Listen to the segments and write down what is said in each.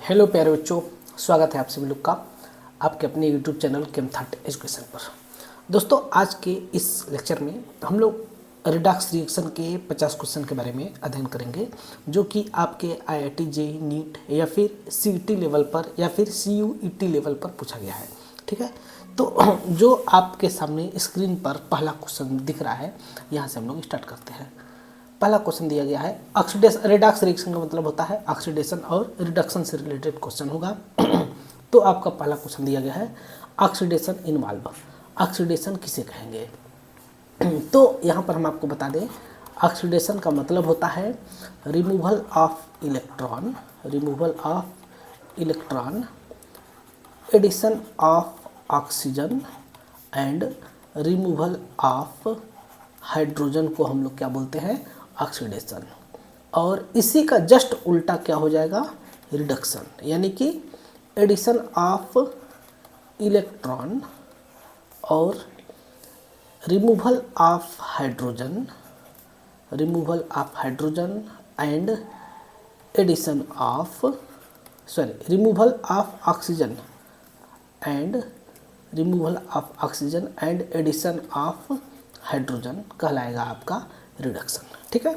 Hello प्यारे बच्चों, स्वागत है आप सभी लोग का आपके अपने यूट्यूब चैनल केमथाट एजुकेशन पर। दोस्तों, आज के इस लेक्चर में हम लोग रिडक्स रिएक्शन के 50 क्वेश्चन के बारे में अध्ययन करेंगे, जो कि आपके IIT JEE नीट या फिर CET लेवल पर या फिर CUET लेवल पर पूछा गया है। ठीक है, तो जो आपके सामने स्क्रीन पर पहला क्वेश्चन दिख रहा है, यहाँ से हम लोग स्टार्ट करते हैं। पहला क्वेश्चन दिया गया है ऑक्सीडेशन रिडक्स रिएक्शन का मतलब होता है ऑक्सीडेशन और रिडक्शन से रिलेटेड क्वेश्चन होगा। तो आपका पहला क्वेश्चन दिया गया है ऑक्सीडेशन इन्वॉल्व। ऑक्सीडेशन किसे कहेंगे? तो यहाँ पर हम आपको बता दें, ऑक्सीडेशन का मतलब होता है removal of electron, addition of oxygen and removal of hydrogen को हम लोग क्या बोलते हैं? ऑक्सीडेशन। और इसी का जस्ट उल्टा क्या हो जाएगा? रिडक्शन, यानी कि एडिशन ऑफ इलेक्ट्रॉन और removal of hydrogen and addition of removal of oxygen and addition of hydrogen कहलाएगा आपका रिडक्शन। ठीक है,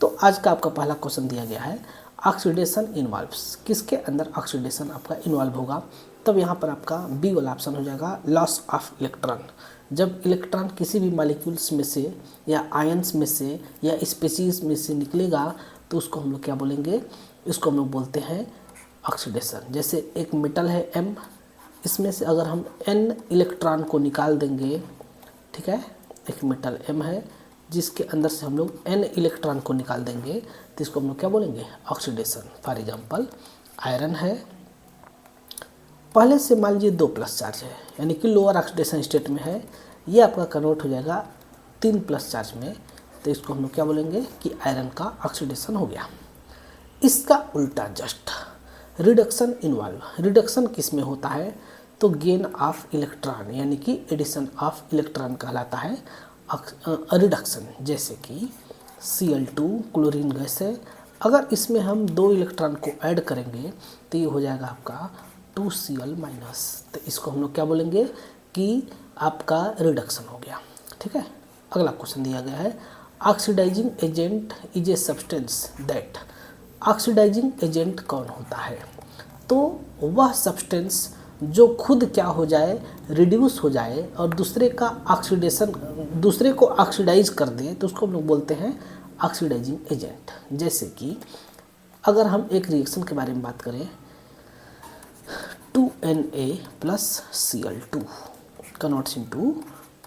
तो आज का आपका पहला क्वेश्चन दिया गया है ऑक्सीडेशन इन्वॉल्व्स। किसके अंदर ऑक्सीडेशन आपका इन्वॉल्व होगा? तब यहाँ पर आपका बी वाला ऑप्शन हो जाएगा लॉस ऑफ इलेक्ट्रॉन। जब इलेक्ट्रॉन किसी भी मॉलिक्यूल्स में से या आयंस में से या स्पीशीज में से निकलेगा तो उसको हम लोग क्या बोलेंगे? इसको हम लोग बोलते हैं ऑक्सीडेशन। जैसे एक मेटल है M, इसमें से अगर हम N इलेक्ट्रॉन को निकाल देंगे, ठीक है, एक मेटल M है जिसके अंदर से हम लोग N इलेक्ट्रॉन को निकाल देंगे तो इसको हम लोग क्या बोलेंगे? ऑक्सीडेशन। फॉर एग्जांपल आयरन है, पहले से मान लीजिए 2+ चार्ज है, यानी कि लोअर ऑक्सीडेशन स्टेट में है, ये आपका कन्वर्ट हो जाएगा 3+ चार्ज में, तो इसको हम लोग क्या बोलेंगे कि आयरन का ऑक्सीडेशन हो गया। इसका उल्टा जस्ट रिडक्शन इन्वॉल्व। रिडक्शन किस में होता है? तो गेन ऑफ इलेक्ट्रॉन, यानी कि एडिशन ऑफ इलेक्ट्रॉन कहलाता है रिडक्शन। जैसे कि Cl2 क्लोरीन गैस है, अगर इसमें हम 2 इलेक्ट्रॉन को ऐड करेंगे तो ये हो जाएगा आपका 2Cl-। तो इसको हम लोग क्या बोलेंगे कि आपका रिडक्शन हो गया। ठीक है, अगला क्वेश्चन दिया गया है oxidising agent is a substance that. Oxidising agent कौन होता है? तो वह सब्सटेंस जो खुद क्या हो जाए? रिड्यूस हो जाए और दूसरे को ऑक्सीडाइज कर दे, तो उसको हम लोग बोलते हैं ऑक्सीडाइजिंग एजेंट। जैसे कि अगर हम एक रिएक्शन के बारे में बात करें, 2Na + Cl2 converts into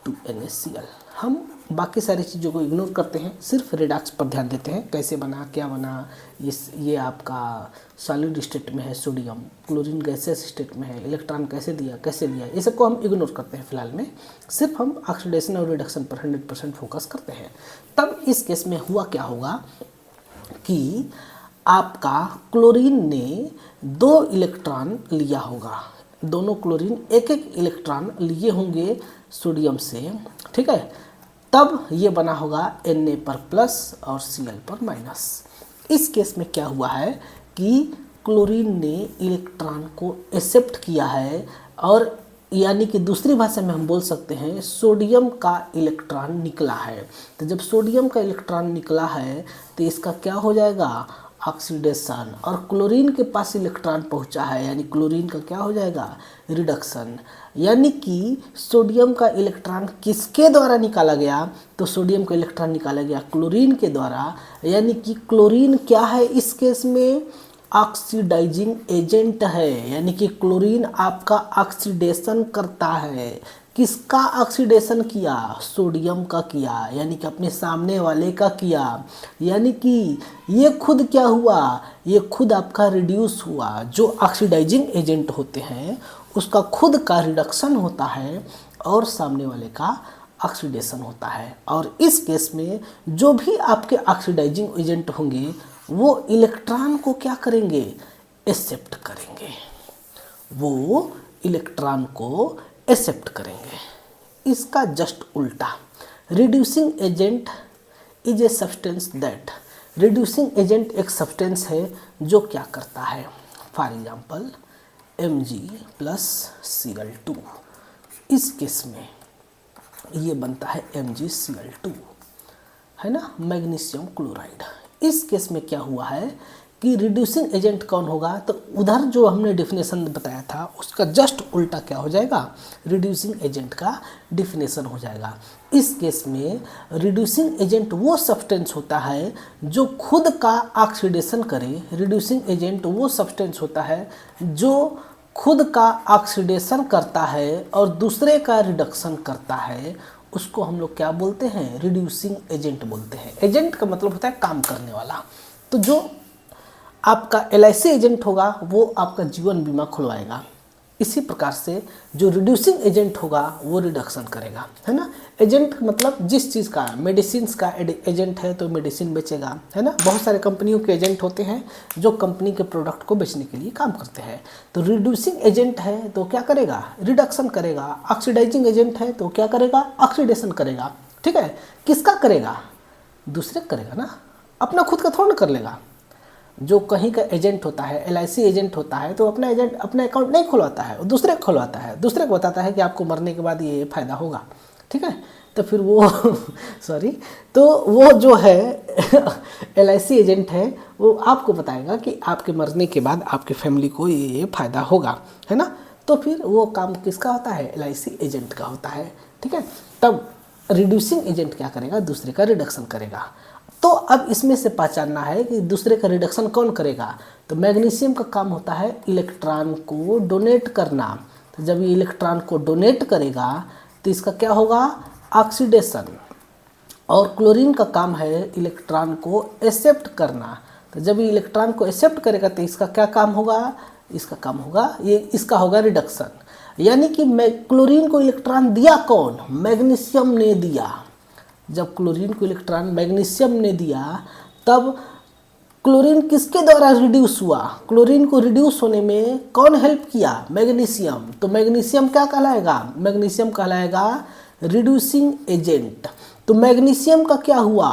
2NaCl। हम बाकी सारी चीज़ों को इग्नोर करते हैं, सिर्फ रिडक्स पर ध्यान देते हैं, कैसे बना, क्या बना। ये आपका सॉलिड स्टेट में है सोडियम, क्लोरीन गैसेस स्टेट में है, इलेक्ट्रॉन कैसे दिया, कैसे लिया, ये सबको हम इग्नोर करते हैं फिलहाल में। सिर्फ हम ऑक्सीडेशन और रिडक्शन पर 100% फोकस करते हैं। तब इस केस में हुआ क्या होगा कि आपका क्लोरीन ने 2 इलेक्ट्रॉन लिया होगा, दोनों क्लोरीन एक इलेक्ट्रॉन लिए होंगे सोडियम से। ठीक है, तब ये बना होगा Na पर प्लस और Cl पर माइनस। इस केस में क्या हुआ है कि क्लोरीन ने इलेक्ट्रॉन को एक्सेप्ट किया है, और यानी कि दूसरी भाषा में हम बोल सकते हैं सोडियम का इलेक्ट्रॉन निकला है। तो जब सोडियम का इलेक्ट्रॉन निकला है तो इसका क्या हो जाएगा? ऑक्सीडेशन। और क्लोरीन के पास इलेक्ट्रॉन पहुंचा है, यानी क्लोरीन का क्या हो जाएगा? रिडक्शन। यानी कि सोडियम का इलेक्ट्रॉन किसके द्वारा निकाला गया? तो सोडियम का इलेक्ट्रॉन निकाला गया क्लोरीन के द्वारा, यानी कि क्लोरीन क्या है इस केस में? ऑक्सीडाइजिंग एजेंट है। यानी कि क्लोरीन आपका ऑक्सीडेशन करता है। किसका ऑक्सीडेशन किया? सोडियम का किया, यानी कि अपने सामने वाले का किया। यानी कि ये खुद क्या हुआ? ये खुद आपका रिड्यूस हुआ। जो ऑक्सीडाइजिंग एजेंट होते हैं उसका खुद का रिडक्शन होता है और सामने वाले का ऑक्सीडेशन होता है। और इस केस में जो भी आपके ऑक्सीडाइजिंग एजेंट होंगे वो इलेक्ट्रॉन को क्या करेंगे? एक्सेप्ट करेंगे, वो इलेक्ट्रॉन को एक्सेप्ट करेंगे। इसका जस्ट उल्टा reducing agent is a substance that. Reducing agent एक सब्सटेंस है जो क्या करता है? For example Mg plus Cl2। इस केस में ये बनता है MgCl2, है ना, मैग्नीशियम क्लोराइड। इस केस में क्या हुआ है कि रिड्यूसिंग एजेंट कौन होगा, तो उधर जो हमने डिफिनेशन बताया था उसका जस्ट उल्टा क्या हो जाएगा, रिड्यूसिंग एजेंट का डिफिनेशन हो जाएगा। इस केस में रिड्यूसिंग एजेंट वो सब्सटेंस होता है जो खुद का ऑक्सीडेशन करे। रिड्यूसिंग एजेंट वो सब्सटेंस होता है जो खुद का ऑक्सीडेशन करता है और दूसरे का रिडक्शन करता है, उसको हम लोग क्या बोलते हैं, रिड्यूसिंग एजेंट बोलते हैं। एजेंट का मतलब होता है काम करने वाला। तो जो आपका LIC एजेंट होगा वो आपका जीवन बीमा खुलवाएगा। इसी प्रकार से जो रिड्यूसिंग एजेंट होगा वो रिडक्शन करेगा, है ना। एजेंट मतलब जिस चीज़ का, मेडिसिन का एजेंट है तो मेडिसिन बेचेगा, है ना। बहुत सारे कंपनियों के एजेंट होते हैं जो कंपनी के प्रोडक्ट को बेचने के लिए काम करते हैं। तो रिड्यूसिंग एजेंट है तो क्या करेगा, रिडक्शन करेगा। ऑक्सीडाइजिंग एजेंट है तो क्या करेगा, ऑक्सीडेशन करेगा। ठीक है, किसका करेगा, दूसरे करेगा ना, अपना खुद का थोड़ा ना कर लेगा। जो कहीं का एजेंट होता है, LIC एजेंट होता है, तो अपना एजेंट अपना अकाउंट नहीं खुलवाता है, दूसरे को खुलवाता है, दूसरे को बताता है कि आपको मरने के बाद ये फ़ायदा होगा। ठीक है, तो फिर वो सॉरी, तो वो जो है LIC एजेंट है वो आपको बताएगा कि आपके मरने के बाद आपके फैमिली को ये फ़ायदा होगा, है ना। तो फिर वो काम किसका होता है, LIC एजेंट का होता है। ठीक है, तब रिड्यूसिंग एजेंट क्या करेगा, दूसरे का रिडक्शन करेगा। तो अब इसमें से पहचानना है कि दूसरे का रिडक्शन कौन करेगा, तो मैग्नीशियम का काम होता है इलेक्ट्रॉन को डोनेट करना। तो जब ये इलेक्ट्रॉन को डोनेट करेगा तो इसका क्या होगा, ऑक्सीडेशन। और क्लोरीन का काम है इलेक्ट्रॉन को एक्सेप्ट करना। तो जब ये इलेक्ट्रॉन को एक्सेप्ट करेगा तो इसका क्या काम होगा, इसका काम होगा, ये इसका होगा रिडक्शन। यानी कि क्लोरीन को इलेक्ट्रॉन दिया कौन, मैग्नीशियम ने दिया। जब क्लोरीन को इलेक्ट्रॉन मैग्नीशियम ने दिया तब क्लोरीन किसके द्वारा रिड्यूस हुआ, क्लोरीन को रिड्यूस होने में कौन हेल्प किया, मैग्नीशियम। तो मैग्नीशियम क्या कहलाएगा, मैग्नीशियम कहलाएगा रिड्यूसिंग एजेंट। तो मैग्नीशियम का क्या हुआ,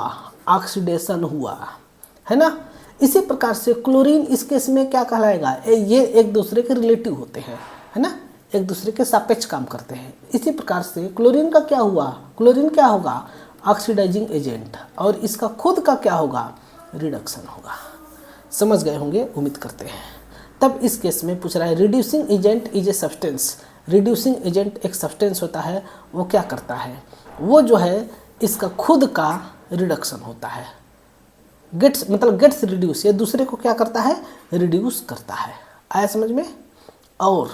ऑक्सीडेशन हुआ, है ना। इसी प्रकार से क्लोरीन इस केस में क्या कहलाएगा, ये एक दूसरे के रिलेटिव होते हैं, है ना, एक दूसरे के सापेक्ष काम करते हैं। इसी प्रकार से क्लोरीन का क्या हुआ, क्लोरीन क्या होगा, ऑक्सीडाइजिंग एजेंट, और इसका खुद का क्या होगा, रिडक्शन होगा। समझ गए होंगे, उम्मीद करते हैं। तब इस केस में पूछ रहा है reducing agent is a substance. Reducing agent एक सब्सटेंस होता है, वो क्या करता है, वो जो है इसका खुद का रिडक्शन होता है। गेट्स मतलब गेट्स रिड्यूस, ये दूसरे को क्या करता है, रिड्यूस करता है। आया समझ में। और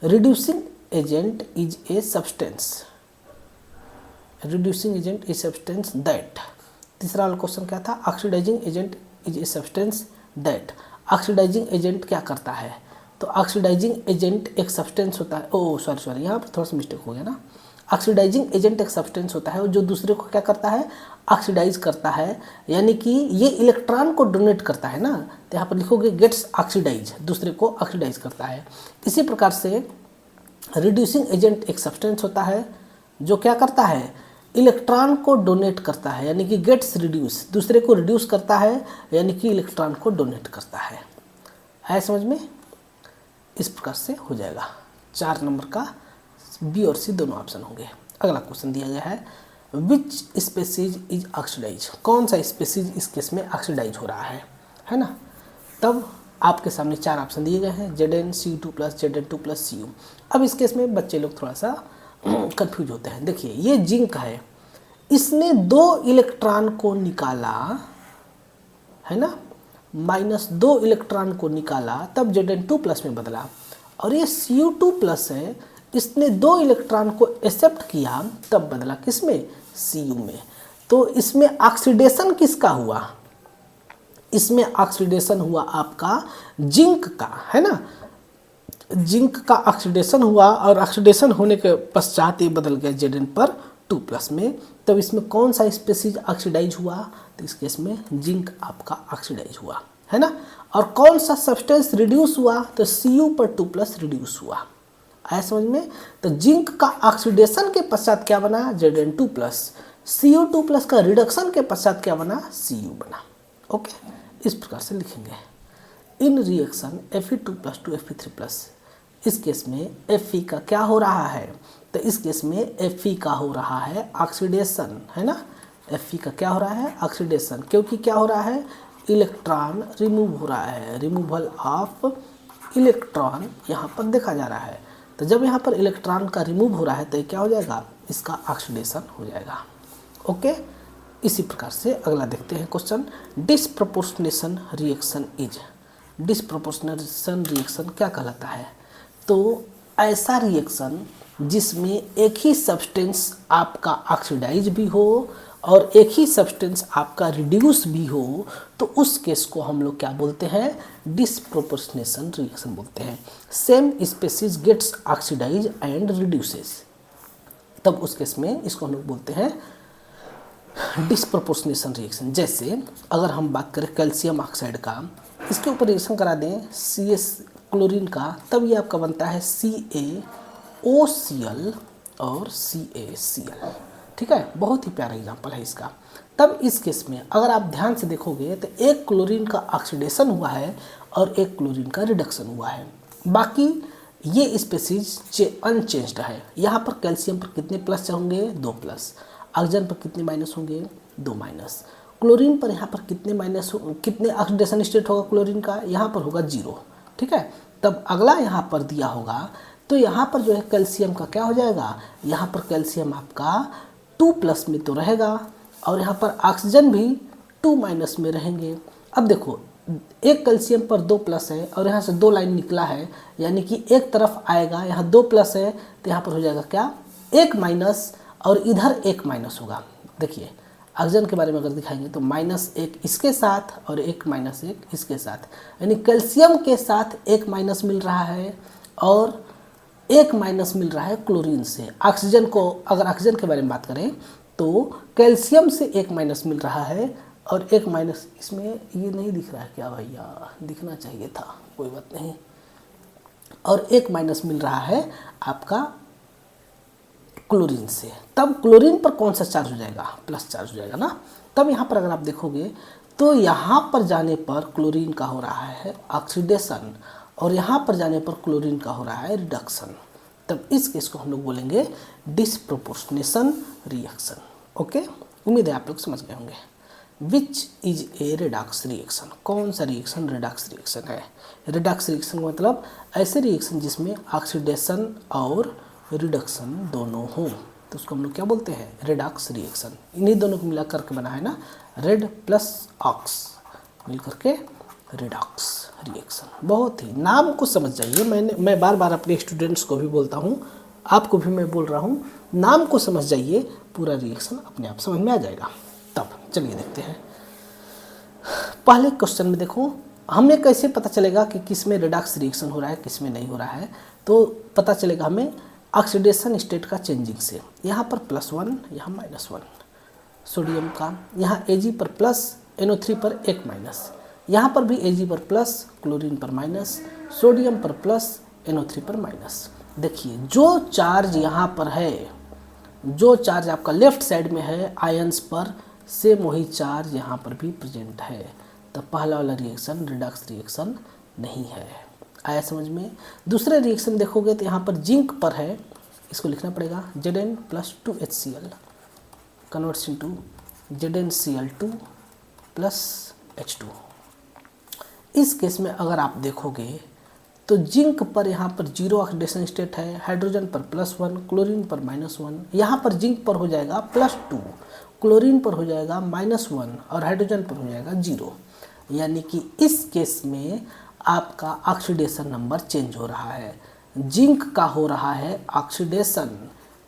reducing agent is a substance, reducing agent is substance that. तीसरा वाला क्वेश्चन क्या था, oxidising agent is a substance that. Oxidising agent क्या करता है, तो ऑक्सीडाइजिंग एजेंट एक सब्सटेंस होता है, ओ सॉरी यहाँ पर थोड़ा सा मिस्टेक हो गया ना। ऑक्सीडाइजिंग एजेंट एक सब्सटेंस होता है जो दूसरे को क्या करता है, ऑक्सीडाइज करता है। यानी कि ये इलेक्ट्रॉन को डोनेट करता है ना, तो यहाँ पर लिखोगे गेट्स ऑक्सीडाइज, दूसरे को ऑक्सीडाइज करता है। इसी प्रकार से रिड्यूसिंग एजेंट एक सब्सटेंस होता है जो क्या करता है, इलेक्ट्रॉन को डोनेट करता है, यानी कि गेट्स रिड्यूस, दूसरे को रिड्यूस करता है, यानी कि इलेक्ट्रॉन को डोनेट करता है। है समझ में। इस प्रकार से हो जाएगा। 4 नंबर का बी और सी दोनों ऑप्शन होंगे। अगला क्वेश्चन दिया गया है, विच स्पेसीज इज ऑक्सीडाइज। कौन सा स्पेसीज इस केस में ऑक्सीडाइज हो रहा है ना। तब आपके सामने 4 ऑप्शन दिए गए हैं, Zn(Cu2+) Zn2+Cu। अब इस केस में बच्चे लोग थोड़ा सा कंफ्यूज होते हैं। देखिए ये जिंक है, इसने 2 इलेक्ट्रॉन को निकाला, है ना, -2 इलेक्ट्रॉन को निकाला, तब Zn2+ में बदला। और ये Cu2+ है, इसने 2 इलेक्ट्रॉन को एक्सेप्ट किया, तब बदला किसमें, Cu में। तो इसमें ऑक्सीडेशन किसका हुआ, इसमें ऑक्सीडेशन हुआ आपका जिंक का, है ना। जिंक का ऑक्सीडेशन हुआ और ऑक्सीडेशन होने के पश्चात ये बदल गया Zn(2+) में। तब इसमें कौन सा स्पेसीज ऑक्सीडाइज हुआ, तो इस केस में जिंक आपका ऑक्सीडाइज हुआ, है ना। और कौन सा सब्सटेंस रिड्यूस हुआ, तो Cu(2+) रिड्यूस हुआ। आया समझ में। तो जिंक का ऑक्सीडेशन के पश्चात क्या बना, Zn2+, Cu2+ का रिडक्शन के पश्चात क्या बना, Cu बना। ओके, इस प्रकार से लिखेंगे। इन रिएक्शन Fe2+2 Fe3+, इस केस में Fe का क्या हो रहा है, तो इस केस में Fe का हो रहा है ऑक्सीडेशन, है ना। Fe का क्या हो रहा है, ऑक्सीडेशन, क्योंकि क्या हो रहा है, इलेक्ट्रॉन रिमूव हो रहा है, रिमूवल ऑफ इलेक्ट्रॉन यहाँ पर देखा जा रहा है। तो जब यहाँ पर इलेक्ट्रॉन का रिमूव हो रहा है तो ये क्या हो जाएगा, इसका ऑक्सीडेशन हो जाएगा। ओके, इसी प्रकार से अगला देखते हैं question. Disproportionation reaction is, disproportionation reaction क्या कहलाता है, तो ऐसा रिएक्शन जिसमें एक ही सब्सटेंस आपका ऑक्सीडाइज भी हो और एक ही सब्सटेंस आपका रिड्यूस भी हो, तो उस केस को हम लोग क्या बोलते हैं, डिसप्रोपोर्शनेशन रिएक्शन बोलते हैं। Same species gets oxidise and reduces, तब उस केस में इसको हम लोग बोलते हैं डिसप्रोपोर्शनेशन रिएक्शन। जैसे अगर हम बात करें कैल्शियम ऑक्साइड का, इसके ऊपर रिएक्शन करा दें CS क्लोरीन का, तब ये आपका बनता है CaOCl और CaCl। ठीक है, बहुत ही प्यारा एग्जांपल है इसका। तब इस केस में अगर आप ध्यान से देखोगे तो एक क्लोरीन का ऑक्सीडेशन हुआ है और एक क्लोरीन का रिडक्शन हुआ है, बाकी ये स्पेसीज अनचेंज्ड है। यहाँ पर कैल्शियम पर कितने प्लस होंगे, 2 प्लस, ऑक्सीजन पर कितने माइनस होंगे, 2 माइनस, क्लोरीन पर यहाँ पर कितने माइनस, कितने ऑक्सीडेशन स्टेट होगा क्लोरीन का, यहाँ पर होगा 0। ठीक है, तब अगला यहाँ पर दिया होगा तो यहाँ पर जो है कैल्शियम का क्या हो जाएगा, यहाँ पर कैल्शियम आपका 2 प्लस में तो रहेगा और यहाँ पर ऑक्सीजन भी 2 माइनस में रहेंगे। अब देखो एक कैल्शियम पर 2 प्लस है और यहाँ से 2 लाइन निकला है, यानी कि एक तरफ आएगा, यहाँ 2 प्लस है तो यहाँ पर हो जाएगा क्या, 1 माइनस और इधर 1 माइनस होगा। देखिए ऑक्सीजन के बारे में अगर दिखाएंगे तो -1 इसके साथ और 1 -1 इसके साथ, यानी कैल्शियम के साथ 1 माइनस मिल रहा है और 1 माइनस मिल रहा है क्लोरीन से। ऑक्सीजन को, अगर ऑक्सीजन के बारे में बात करें तो कैल्शियम से 1 माइनस मिल रहा है और 1 माइनस, इसमें ये नहीं दिख रहा है क्या भैया, दिखना चाहिए था, कोई बात नहीं, और 1 माइनस मिल रहा है आपका क्लोरीन से। तब क्लोरीन पर कौन सा चार्ज हो जाएगा, प्लस चार्ज हो जाएगा ना। तब यहाँ पर अगर आप देखोगे तो यहाँ पर जाने पर क्लोरीन का हो रहा है ऑक्सीडेशन और यहाँ पर जाने पर क्लोरीन का हो रहा है रिडक्शन। तब इस केस को हम लोग बोलेंगे डिसप्रोपोर्शनेशन रिएक्शन। ओके, उम्मीद है आप लोग समझ गए होंगे। Which is a Redux reaction, कौन सा रिएक्शन रिडक्स रिएक्शन है। रिडक्स रिएक्शन का मतलब ऐसे रिएक्शन जिसमें ऑक्सीडेशन और रिडक्शन दोनों हो, तो उसको हम लोग क्या बोलते हैं, रिडक्स रिएक्शन। इन्हीं दोनों को मिला करके बना है ना, रेड प्लस ऑक्स मिल करके रिडक्स रिएक्शन। बहुत ही, नाम को समझ जाइए, मैं बार बार अपने स्टूडेंट्स को भी बोलता हूँ, आपको भी मैं बोल रहा हूँ, नाम को समझ जाइए, पूरा रिएक्शन अपने आप समझ में आ जाएगा। तब चलिए देखते हैं। पहले क्वेश्चन में देखो, हमें कैसे पता चलेगा कि किस में रिडक्स रिएक्शन हो रहा है किस में नहीं हो रहा है, तो पता चलेगा हमें ऑक्सीडेशन स्टेट का चेंजिंग से। यहाँ पर +1, यहाँ -1 सोडियम का, यहाँ Ag पर प्लस, NO3 पर 1 माइनस, यहाँ पर भी Ag पर प्लस, क्लोरीन पर माइनस, सोडियम पर प्लस, NO3 पर माइनस। देखिए जो चार्ज यहाँ पर है, जो चार्ज आपका लेफ्ट साइड में है आयंस पर, सेम वही चार्ज यहाँ पर भी प्रेजेंट है। तो पहला वाला रिएक्शन रिडक्स रिएक्शन नहीं है। आया समझ में। दूसरे रिएक्शन देखोगे तो यहाँ पर जिंक पर है, इसको लिखना पड़ेगा Zn+2HCl converts into ZnCl2 + H2। इस केस में अगर आप देखोगे तो जिंक पर यहाँ पर 0 ऑक्सीडेशन स्टेट है, हाइड्रोजन पर +1, क्लोरीन पर -1, यहाँ पर जिंक पर हो जाएगा +2, क्लोरीन पर हो जाएगा -1 और हाइड्रोजन पर हो जाएगा 0। यानी कि इस केस में आपका ऑक्सीडेशन नंबर चेंज हो रहा है। जिंक का हो रहा है ऑक्सीडेशन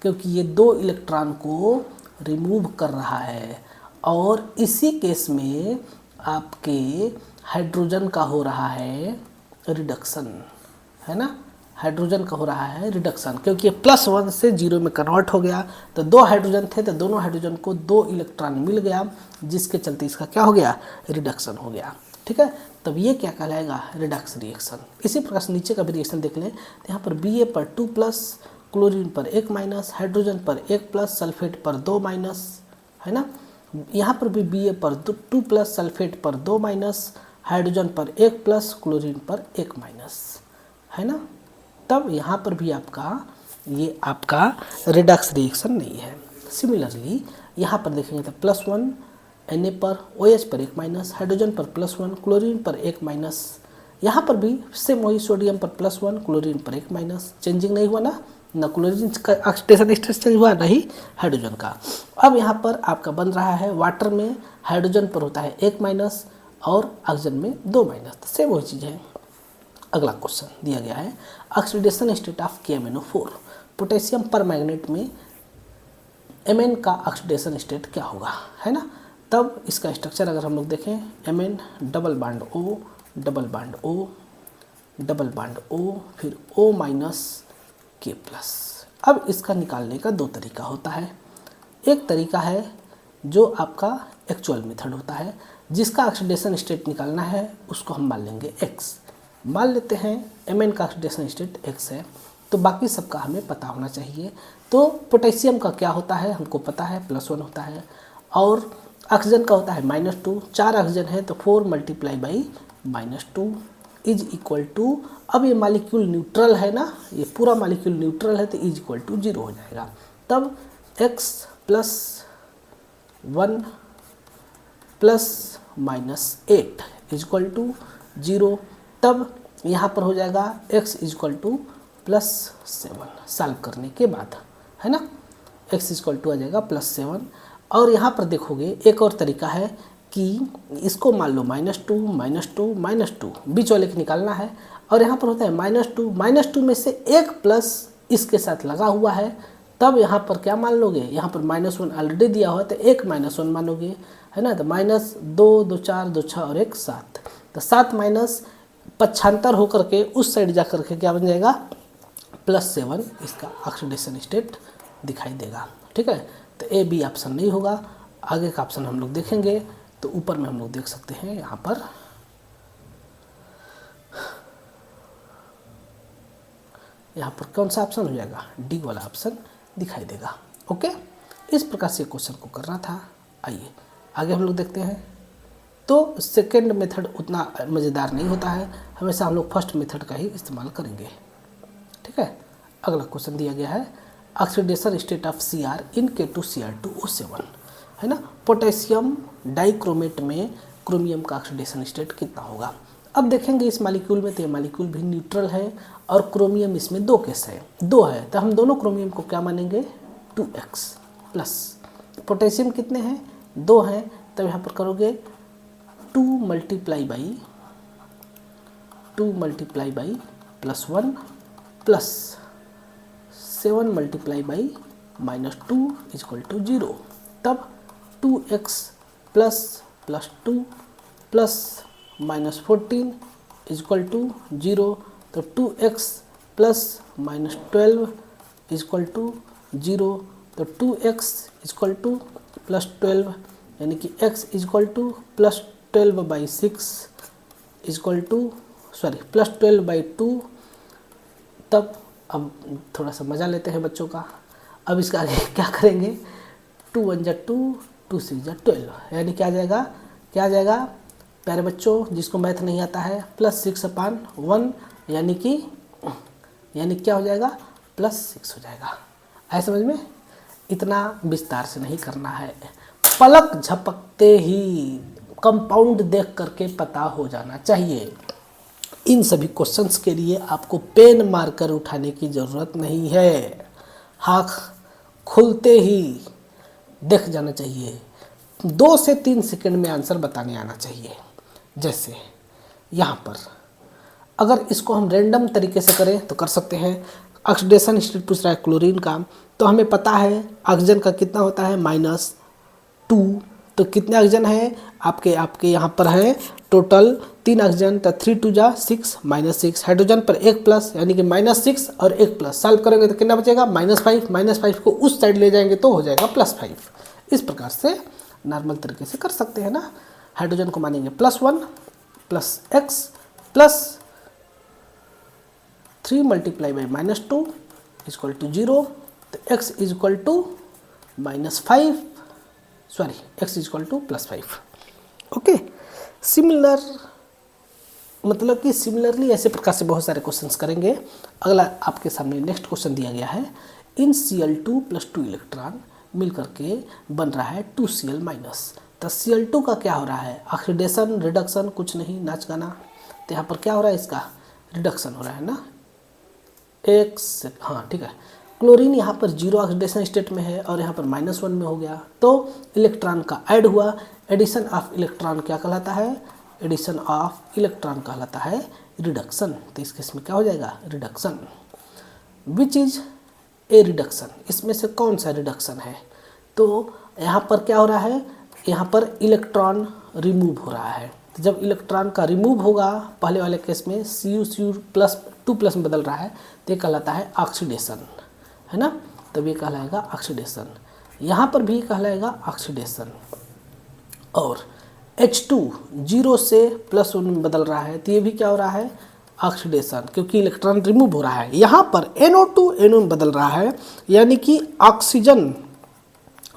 क्योंकि ये 2 इलेक्ट्रॉन को रिमूव कर रहा है, और इसी केस में आपके हाइड्रोजन का हो रहा है रिडक्शन, है ना। हाइड्रोजन का हो रहा है रिडक्शन क्योंकि ये +1 से 0 में कन्वर्ट हो गया। तो 2 हाइड्रोजन थे तो दोनों हाइड्रोजन को 2 इलेक्ट्रॉन मिल गया, जिसके चलते इसका क्या हो गया, रिडक्शन हो गया। ठीक है, तब ये क्या कहलाएगा, रिडक्स रिएक्शन। इसी प्रकार से नीचे का भी रिएक्शन देख लें तो यहाँ पर Ba पर 2+, क्लोरीन पर 1-, हाइड्रोजन पर 1+, सल्फेट पर 2-, है ना। यहाँ पर भी Ba पर 2+, सल्फेट पर 2-, हाइड्रोजन पर एक प्लस, क्लोरीन पर एक माइनस, है ना। तब यहाँ पर भी आपका ये आपका रिडक्स रिएक्शन नहीं है। सिमिलरली यहाँ पर देखेंगे तो +1 Na पर, OH पर एक माइनस, हाइड्रोजन पर +1, क्लोरीन पर एक माइनस। यहाँ पर भी सेम वही, सोडियम पर +1, क्लोरीन पर एक माइनस, चेंजिंग नहीं हुआ ना क्लोरीन का ऑक्सीडेशन स्टेट चेंज हुआ, नहीं हाइड्रोजन का। अब यहाँ पर आपका बन रहा है वाटर में हाइड्रोजन पर होता है एक माइनस और ऑक्सीजन में 2 माइनस, तो सेम वही चीज़ है। अगला क्वेश्चन दिया गया है oxidation state of KMnO4, potassium पर मैग्नेट में Mn का ऑक्सीडेशन स्टेट क्या होगा, है ना। तब इसका स्ट्रक्चर अगर हम लोग देखें, Mn double bond O, double bond O, double bond O, फिर O माइनस K प्लस। अब इसका निकालने का दो तरीका होता है। एक तरीका है जो आपका एक्चुअल मेथड होता है, जिसका ऑक्सीडेशन स्टेट निकालना है उसको हम मान लेंगे x। मान लेते हैं Mn का ऑक्सीडेशन स्टेट x है, तो बाकी सबका हमें पता होना चाहिए। तो पोटेशियम का क्या होता है हमको पता है, +1 होता है, और ऑक्सीजन का होता है -2। 4 ऑक्सीजन है तो 4 multiply by -2 is equal to, अब ये मालिक्यूल न्यूट्रल है ना, ये पूरा मालिक्यूल न्यूट्रल है तो इज इक्वल टू 0 हो जाएगा। तब x + 1 + -8 इज इक्वल टू 0। तब यहाँ पर हो जाएगा x is equal to +7 solve करने के बाद, है ना। x इज इक्वल टू आ जाएगा +7। और यहाँ पर देखोगे एक और तरीका है कि इसको मान लो -2 -2 -2 बीच वाले को निकालना है, और यहाँ पर होता है -2 में से एक प्लस इसके साथ लगा हुआ है। तब यहाँ पर क्या मान लोगे, यहाँ पर -1 ऑलरेडी दिया हुआ है तो एक -1 मानोगे, है ना। तो -2 2 4 2 6 और 1 7, तो 7 माइनस पक्षांतर होकर के उस साइड जा कर के क्या बन जाएगा +7, इसका ऑक्सीडेशन स्टेट दिखाई देगा, ठीक है। तो A B ऑप्शन नहीं होगा। आगे का ऑप्शन हम लोग देखेंगे तो ऊपर में हम लोग देख सकते हैं, यहाँ पर कौन सा ऑप्शन हो जाएगा, D वाला ऑप्शन दिखाई देगा। ओके, इस प्रकार से क्वेश्चन को करना था। आइए आगे हम लोग देखते हैं। तो सेकेंड मेथड उतना मज़ेदार नहीं होता है, हमेशा हम लोग फर्स्ट मेथड का ही इस्तेमाल करेंगे, ठीक है। अगला क्वेश्चन दिया गया है oxidation state of Cr in K2Cr2O7, है ना। पोटेशियम डाइक्रोमेट में क्रोमियम का ऑक्सीडेशन स्टेट कितना होगा। अब देखेंगे इस मालिक्यूल में, तो ये मालिक्यूल भी न्यूट्रल है और क्रोमियम इसमें 2 केस है, 2 है, तो हम दोनों क्रोमियम को क्या मानेंगे 2x प्लस। पोटेशियम कितने हैं 2 हैं, तब यहाँ पर करोगे 2 multiply by +1 plus 7 multiply by -2 is equal to 0। तब 2x plus +2 plus -14 is equal to 0। तो 2x plus -12 is equal to 0। तो 2x इज इक्वल टू +12, यानी कि x is equal to +12/6 is equal to +12/2। तब अब थोड़ा सा मज़ा लेते हैं बच्चों का। अब इसका आगे क्या करेंगे, 2 × 1 = 2, 2 × 6 = 12, यानी क्या आ जाएगा प्यारे बच्चों जिसको मैथ नहीं आता है, +6/1, यानी क्या हो जाएगा +6 हो जाएगा। है समझ में, इतना विस्तार से नहीं करना है, पलक झपकते ही कंपाउंड देख करके पता हो जाना चाहिए। इन सभी क्वेश्चंस के लिए आपको पेन मार्कर उठाने की ज़रूरत नहीं है, आँख खुलते ही देख जाना चाहिए। 2 से 3 सेकंड में आंसर बताने आना चाहिए। जैसे यहाँ पर अगर इसको हम रैंडम तरीके से करें तो कर सकते हैं। ऑक्सीडेशन स्टेट पूछ रहा है क्लोरीन का, तो हमें पता है ऑक्सीजन का कितना होता है -2, तो कितने ऑक्सीजन है आपके यहाँ पर है टोटल 3 ऑक्सीजन, तो 3 × 2 = 6 -6। हाइड्रोजन पर एक प्लस, यानी कि -6 और एक प्लस, सॉल्व करेंगे तो कितना बचेगा -5। -5 को उस साइड ले जाएंगे तो हो जाएगा +5। इस प्रकार से नॉर्मल तरीके से कर सकते हैं ना। हाइड्रोजन को मानेंगे +1 plus x plus 3 multiply by -2 is equal to 0। तो x is equal to -5, sorry x is equal to +5। Okay, similar मतलब कि सिमिलरली ऐसे प्रकार से बहुत सारे क्वेश्चंस करेंगे। अगला आपके सामने नेक्स्ट क्वेश्चन दिया गया है, इन Cl2 + 2 इलेक्ट्रॉन मिल करके बन रहा है 2Cl माइनस। तो Cl2 का क्या हो रहा है, ऑक्सीडेशन, रिडक्शन, कुछ नहीं, नाच गाना। तो यहाँ पर क्या हो रहा है, इसका रिडक्शन हो रहा है ना। एक से हाँ ठीक है, क्लोरीन यहाँ पर 0 ऑक्सीडेशन स्टेट में है और यहाँ पर -1 में हो गया, तो इलेक्ट्रॉन का ऐड हुआ। एडिशन ऑफ इलेक्ट्रॉन क्या कहलाता है, एडिशन ऑफ इलेक्ट्रॉन कहलाता है रिडक्शन। तो इस केस में क्या हो जाएगा, reduction. Which is a reduction, इसमें से कौन सा रिडक्शन है। तो यहाँ पर क्या हो रहा है, यहाँ पर इलेक्ट्रॉन रिमूव हो रहा है। तो जब इलेक्ट्रॉन का रिमूव होगा, पहले वाले केस में Cu2+ में बदल रहा है, तो ये कहलाता है ऑक्सीडेशन, है ना। तब ये कहलाएगा ऑक्सीडेशन। यहाँ पर भी कहलाएगा ऑक्सीडेशन। और H2 0 से +1 में बदल रहा है, तो ये भी क्या हो रहा है, ऑक्सीडेशन, क्योंकि इलेक्ट्रॉन रिमूव हो रहा है। यहाँ पर NO2 NO में बदल रहा है, यानी कि ऑक्सीजन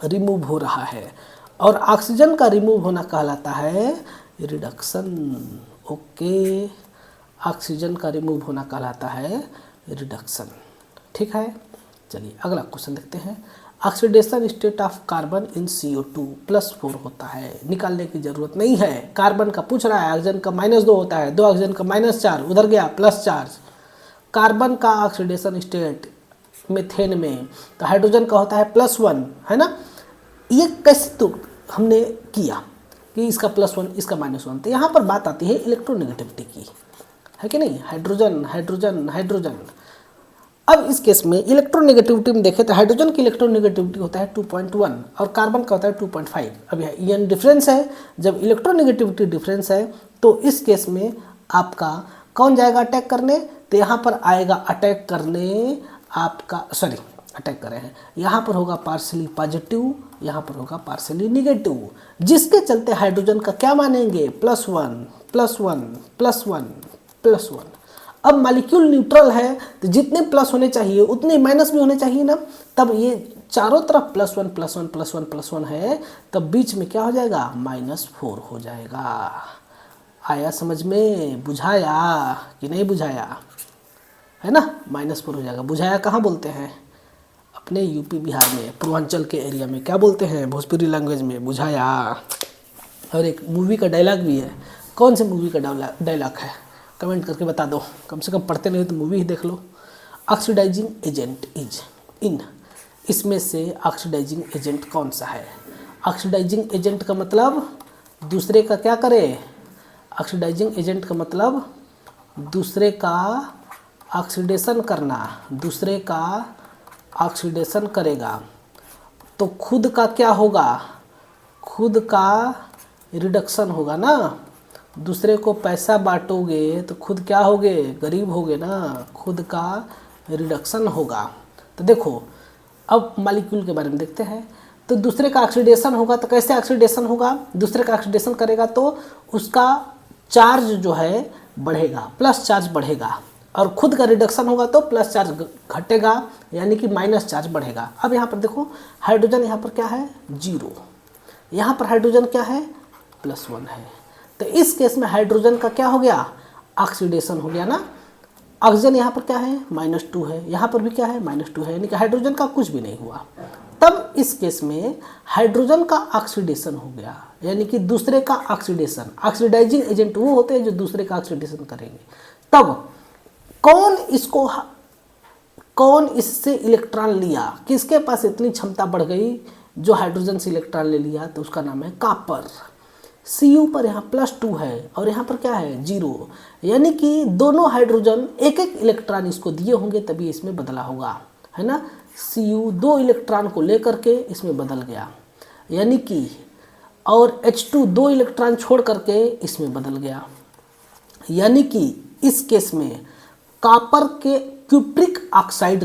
रिमूव हो रहा है, और ऑक्सीजन का रिमूव होना कहलाता है रिडक्शन। ओके, ऑक्सीजन का रिमूव होना कहलाता है रिडक्शन। ठीक है, चलिए अगला क्वेश्चन देखते हैं। Oxidation state of carbon in CO2 +4 होता है, निकालने की जरूरत नहीं है। कार्बन का पूछ रहा है, ऑक्सीजन का -2 होता है, 2 ऑक्सीजन का -4, उधर गया +4। कार्बन का ऑक्सीडेशन स्टेट मीथेन में, तो हाइड्रोजन का होता है +1, है ना। ये कैसे तो हमने किया कि इसका +1 इसका -1। तो यहाँ पर बात आती है इलेक्ट्रोनेगेटिविटी की, है कि नहीं, हाइड्रोजन हाइड्रोजन हाइड्रोजन। अब इस केस में इलेक्ट्रोनेगेटिविटी में देखें तो हाइड्रोजन की इलेक्ट्रोनेगेटिविटी होता है 2.1 और कार्बन का होता है 2.5। अब यह ईएन डिफरेंस है, जब इलेक्ट्रोनेगेटिविटी डिफरेंस है तो इस केस में आपका कौन जाएगा अटैक करने, तो यहाँ पर आएगा अटैक करने आपका, सॉरी अटैक कर रहे हैं, यहाँ पर होगा पार्शियली पॉजिटिव, यहाँ पर होगा पार्शियली निगेटिव, जिसके चलते हाइड्रोजन का क्या मानेंगे, +1 +1 +1 +1। अब मॉलिक्यूल न्यूट्रल है, तो जितने प्लस होने चाहिए उतने माइनस भी होने चाहिए ना। तब ये चारों तरफ +1 +1 +1 +1 है, तब बीच में क्या हो जाएगा, -4 हो जाएगा। आया समझ में, बुझाया कि नहीं बुझाया, है ना, -4 हो जाएगा। बुझाया कहाँ बोलते हैं, अपने यूपी बिहार में पूर्वांचल के एरिया में क्या बोलते हैं, भोजपुरी लैंग्वेज में बुझाया। और एक मूवी का डायलॉग भी है, कौन से मूवी का डायलॉग है, कमेंट करके बता दो, कम से कम पढ़ते नहीं तो मूवी ही देख लो। ऑक्सीडाइजिंग एजेंट इज इन, इसमें से ऑक्सीडाइजिंग एजेंट कौन सा है। ऑक्सीडाइजिंग एजेंट का मतलब दूसरे का क्या करे, ऑक्सीडाइजिंग एजेंट का मतलब दूसरे का ऑक्सीडेशन करना, दूसरे का ऑक्सीडेशन करेगा तो खुद का क्या होगा, खुद का रिडक्शन होगा ना। दूसरे को पैसा बांटोगे तो खुद क्या होगे, गरीब होगे ना, खुद का रिडक्शन होगा। तो देखो अब मॉलिक्यूल के बारे में देखते हैं। तो दूसरे का ऑक्सीडेशन होगा, तो कैसे ऑक्सीडेशन होगा, दूसरे का ऑक्सीडेशन करेगा तो उसका चार्ज जो है बढ़ेगा, प्लस चार्ज बढ़ेगा, और खुद का रिडक्शन होगा तो प्लस चार्ज घटेगा, यानी कि माइनस चार्ज बढ़ेगा। अब यहाँ पर देखो हाइड्रोजन यहाँ पर क्या है 0, यहाँ पर हाइड्रोजन क्या है +1 है। तो इस केस में हाइड्रोजन का क्या हो गया, ऑक्सीडेशन हो गया ना। ऑक्सीजन यहाँ पर क्या है -2 है, यहाँ पर भी क्या है -2 है, यानी कि हाइड्रोजन का कुछ भी नहीं हुआ। तब इस केस में हाइड्रोजन का ऑक्सीडेशन हो गया, यानी कि दूसरे का ऑक्सीडेशन। ऑक्सीडाइजिंग एजेंट वो होते हैं जो दूसरे का ऑक्सीडेशन करेंगे। तब कौन इससे इलेक्ट्रॉन लिया, किसके पास इतनी क्षमता बढ़ गई जो हाइड्रोजन से इलेक्ट्रॉन ले लिया, तो उसका नाम है कॉपर। Cu पर यहाँ +2 है और यहाँ पर क्या है 0, यानी कि दोनों हाइड्रोजन एक एक इलेक्ट्रॉन इसको दिए होंगे तभी इसमें बदला होगा, है ना। Cu 2 इलेक्ट्रॉन को लेकर के इसमें बदल गया, यानी कि, और H2 2 इलेक्ट्रॉन छोड़ करके इसमें बदल गया, यानी कि इस केस में कॉपर के क्यूप्रिक ऑक्साइड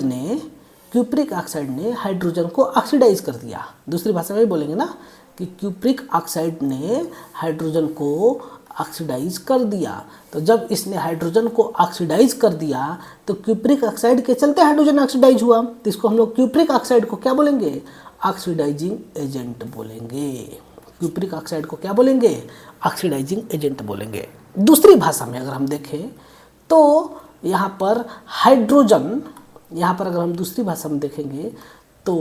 ने हाइड्रोजन को ऑक्सीडाइज कर दिया। दूसरी भाषा में बोलेंगे ना कि क्यूप्रिक ऑक्साइड ने हाइड्रोजन को ऑक्सीडाइज कर दिया। तो जब इसने हाइड्रोजन को ऑक्सीडाइज कर दिया तो क्यूप्रिक ऑक्साइड के चलते हाइड्रोजन ऑक्सीडाइज हुआ, तो इसको हम लोग क्यूप्रिक ऑक्साइड को क्या बोलेंगे, ऑक्सीडाइजिंग एजेंट बोलेंगे। क्यूप्रिक ऑक्साइड को क्या बोलेंगे, ऑक्सीडाइजिंग एजेंट बोलेंगे। दूसरी भाषा में अगर हम देखें तो यहाँ पर हाइड्रोजन, यहाँ पर अगर हम दूसरी भाषा में देखेंगे तो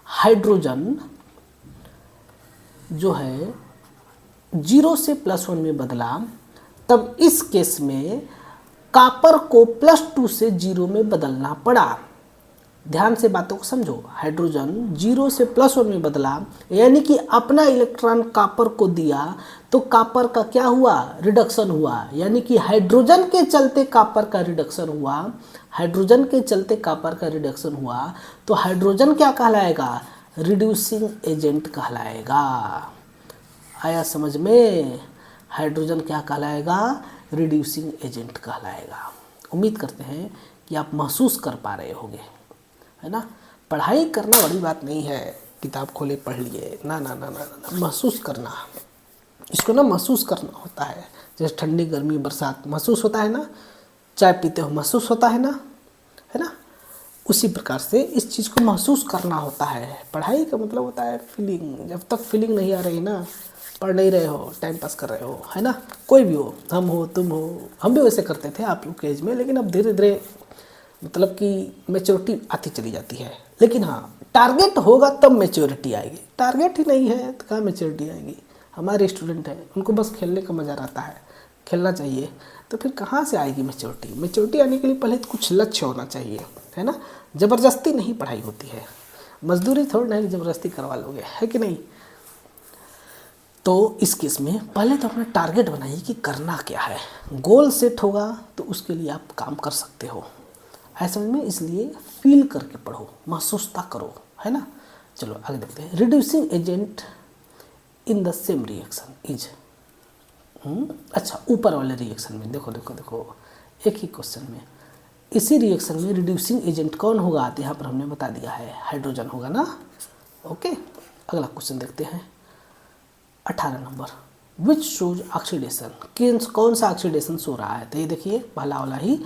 हाइड्रोजन जो है 0 से +1 में बदला, तब इस केस में कॉपर को +2 से 0 में बदलना पड़ा। ध्यान से बातों को समझो। हाइड्रोजन 0 से +1 में बदला, यानी कि अपना इलेक्ट्रॉन कॉपर को दिया, तो कॉपर का क्या हुआ, रिडक्शन हुआ। यानी कि हाइड्रोजन के चलते कॉपर का रिडक्शन हुआ, हाइड्रोजन के चलते कॉपर का रिडक्शन हुआ, तो हाइड्रोजन क्या कहलाएगा, रिड्यूसिंग एजेंट कहलाएगा। आया समझ में? हाइड्रोजन क्या कहलाएगा, रिड्यूसिंग एजेंट कहलाएगा। उम्मीद करते हैं कि आप महसूस कर पा रहे होंगे, है ना। पढ़ाई करना बड़ी बात नहीं है, किताब खोले पढ़ लिए, ना ना ना ना ना, महसूस करना, इसको ना महसूस करना होता है। जैसे ठंडी गर्मी बरसात महसूस होता है ना, चाय पीते हो महसूस होता है ना, है ना। उसी प्रकार से इस चीज़ को महसूस करना होता है। पढ़ाई का मतलब होता है फीलिंग। जब तक फीलिंग नहीं आ रही ना, पढ़ नहीं रहे हो, टाइम पास कर रहे हो, है ना। कोई भी हो, हम हो, तुम हो, हम भी वैसे करते थे आप लोग के एज में, लेकिन अब धीरे धीरे मतलब कि मैच्योरिटी आती चली जाती है। लेकिन हाँ, टारगेट होगा तब मैच्योरिटी आएगी। टारगेट ही नहीं है तो कहाँ मैच्योरिटी आएगी। हमारे स्टूडेंट हैं, उनको बस खेलने का मज़ा आता है, खेलना चाहिए, तो फिर कहाँ से आएगी मैच्योरिटी। मैच्योरिटी आने के लिए पहले तो कुछ लक्ष्य होना चाहिए, है ना। ज़बरदस्ती नहीं पढ़ाई होती है, मजदूरी थोड़ी नहीं ज़बरदस्ती करवा लोगे, है कि नहीं। तो इस केस में पहले तो अपना टारगेट बनाइए कि करना क्या है। गोल सेट होगा तो उसके लिए आप काम कर सकते हो, ऐसे में। इसलिए फील करके पढ़ो, महसूसता करो, है ना। चलो आगे देखते हैं। Reducing agent in the same reaction is, अच्छा, ऊपर वाले रिएक्शन में देखो देखो देखो, एक ही क्वेश्चन में इसी रिएक्शन में रिड्यूसिंग एजेंट कौन होगा, तो यहाँ पर हमने बता दिया है, हाइड्रोजन होगा ना। ओके, अगला क्वेश्चन देखते हैं 18 नंबर। विच शोज ऑक्सीडेशन, कौन सा ऑक्सीडेशन शो रहा है। तो ये देखिए पहला वाला ही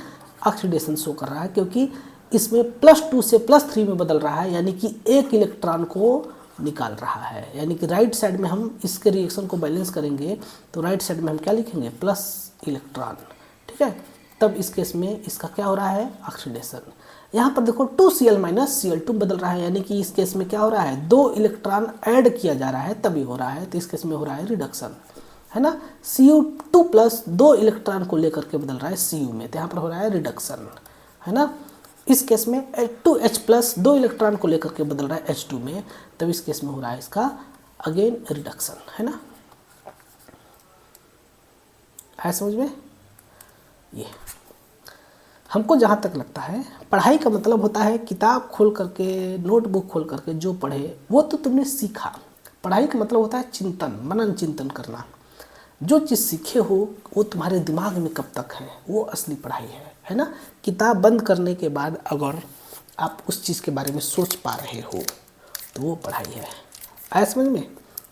ऑक्सीडेशन शो कर रहा है, क्योंकि इसमें +2 से +3 में बदल रहा है, यानी कि एक इलेक्ट्रॉन को निकाल रहा है। यानी कि राइट साइड में हम इसके रिएक्शन को बैलेंस करेंगे तो राइट साइड में हम क्या लिखेंगे, प्लस इलेक्ट्रॉन, ठीक है। तब इस केस में इसका क्या हो रहा है, ऑक्सीडेशन। यहाँ पर देखो 2Cl - Cl2 बदल रहा है, यानी कि इस केस में क्या हो रहा है, 2 इलेक्ट्रॉन ऐड किया जा रहा है तभी हो रहा है। तो इस केस में हो रहा है रिडक्शन, है ना। Cu2+ 2 इलेक्ट्रॉन को लेकर के बदल रहा है Cu में, तो यहाँ पर हो रहा है रिडक्शन, है ना। इस केस में 2H+ 2 इलेक्ट्रॉन को लेकर के बदल रहा है H2 में, तब इस केस में हो रहा है इसका अगेन रिडक्शन, है ना। है समझ में। ये हमको जहाँ तक लगता है, पढ़ाई का मतलब होता है किताब खोल करके, नोटबुक खोल करके जो पढ़े वो तो तुमने सीखा। पढ़ाई का मतलब होता है चिंतन, मनन चिंतन करना। जो चीज़ सीखे हो वो तुम्हारे दिमाग में कब तक है, वो असली पढ़ाई है ना। किताब बंद करने के बाद अगर आप उस चीज़ के बारे में सोच पा रहे हो तो वो पढ़ाई है। आया समझ में।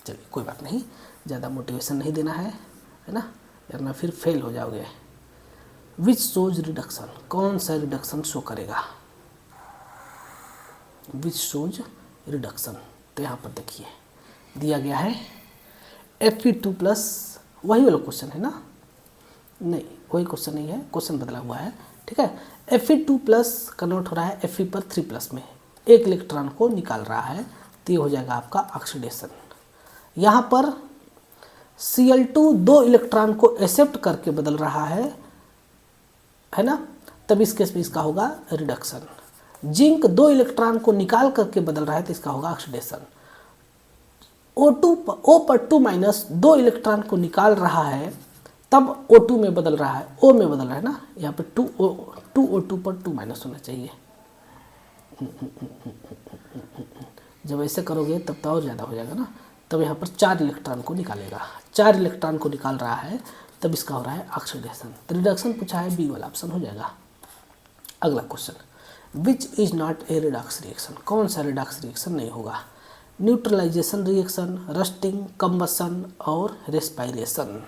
चलिए कोई बात नहीं, ज़्यादा मोटिवेशन नहीं देना है ना, वरना फिर फेल हो जाओगे। विच शोज रिडक्शन, कौन सा रिडक्शन शो करेगा, विच शोज रिडक्शन। तो यहाँ पर देखिए दिया गया है Fe2+, वही वाला क्वेश्चन है ना, नहीं वही क्वेश्चन नहीं है, क्वेश्चन बदला हुआ है, ठीक है। Fe2+ कन्वर्ट हो रहा है Fe पर 3+ में, एक इलेक्ट्रॉन को निकाल रहा है, तो ये हो जाएगा आपका ऑक्सीडेशन। यहाँ पर Cl2 2 इलेक्ट्रॉन को एक्सेप्ट करके बदल रहा है ना, तब इस केस में इसका होगा रिडक्शन। जिंक 2 इलेक्ट्रॉन को निकाल करके बदल रहा है, तो इसका होगा ऑक्सीडेशन। O पर 2- 2 इलेक्ट्रॉन को निकाल रहा है, तब O2 में बदल रहा है, O में बदल रहा है ना। यहाँ पे 2O2 पर 2- होना चाहिए। जब ऐसे करोगे तब तो और ज़्यादा हो जाएगा ना। तब यहाँ पर 4 इलेक्ट्रॉन को निकालेगा, 4 इलेक्ट्रॉन को निकाल रहा है, तब इसका हो रहा है ऑक्सीडेशन। तो रिडक्शन पूछा है, बी वाला ऑप्शन हो जाएगा। अगला question, which is not a Redux reaction, कौन सा रिडक्स रिएक्शन नहीं होगा। न्यूट्रलाइजेशन रिएक्शन, रस्टिंग, कंबसन और रेस्पायरेशन।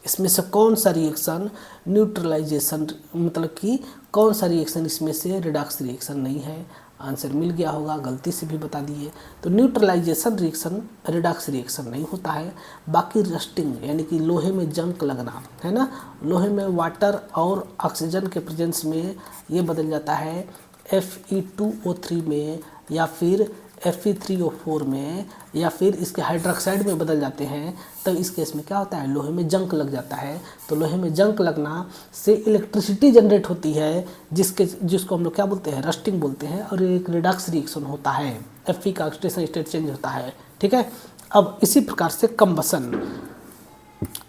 इसमें से कौन सा रिएक्शन न्यूट्रलाइजेशन, मतलब कि कौन सा रिएक्शन इसमें से रिडक्स रिएक्शन नहीं है। आंसर मिल गया होगा, गलती से भी बता दिए। तो न्यूट्रलाइजेशन रिएक्शन रिडक्स रिएक्शन नहीं होता है। बाकी रस्टिंग यानी कि लोहे में जंग लगना है ना, लोहे में वाटर और ऑक्सीजन के प्रेजेंस में ये बदल जाता है Fe2O3 में, या फिर Fe3O4 में, या फिर इसके हाइड्रोक्साइड में बदल जाते हैं, तो इस केस में क्या होता है, लोहे में जंग लग जाता है। तो लोहे में जंग लगना से इलेक्ट्रिसिटी जनरेट होती है, जिसको हम लोग क्या बोलते हैं, रस्टिंग बोलते हैं, और एक रिडक्स रिएक्शन होता है, Fe का ऑक्सीडेशन स्टेट चेंज होता है। ठीक है। अब इसी प्रकार से कंबसन,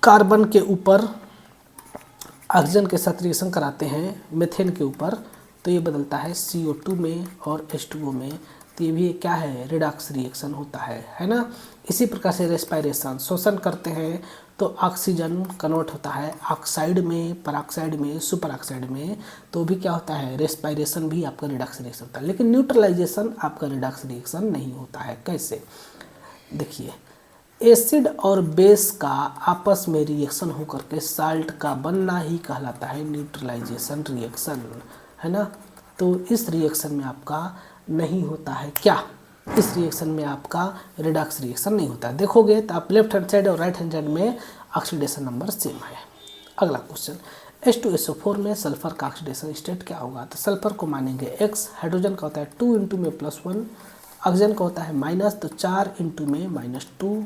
कार्बन के ऊपर ऑक्सीजन के साथ रिएक्शन कराते हैं मेथेन के ऊपर, तो ये बदलता है CO2 में और H2O में, तो ये भी क्या है, रिडक्स रिएक्शन होता है ना। इसी प्रकार से रेस्पायरेशन, श्वसन करते हैं तो ऑक्सीजन कन्वर्ट होता है ऑक्साइड में, परऑक्साइड में, सुपर ऑक्साइड में, तो भी क्या होता है, रेस्पायरेशन भी आपका रिडक्स रिएक्शन होता है। लेकिन न्यूट्रलाइजेशन आपका रिडक्स रिएक्शन नहीं होता है। कैसे, देखिए, एसिड और बेस का आपस में रिएक्शन होकर के साल्ट का बनना ही कहलाता है न्यूट्रलाइजेशन रिएक्शन, है ना। तो इस रिएक्शन में आपका नहीं होता है क्या, इस रिएक्शन में आपका रिडक्स रिएक्शन नहीं होता है। देखोगे तो आप लेफ्ट हैंड साइड और राइट हैंड साइड में ऑक्सीडेशन नंबर सेम है। अगला क्वेश्चन, H2SO4 में सल्फर का ऑक्सीडेशन स्टेट क्या होगा, तो सल्फर को मानेंगे X, हाइड्रोजन का होता है 2 इंटू में +1, ऑक्सीजन का होता है माइनस, तो 4 इंटू में -2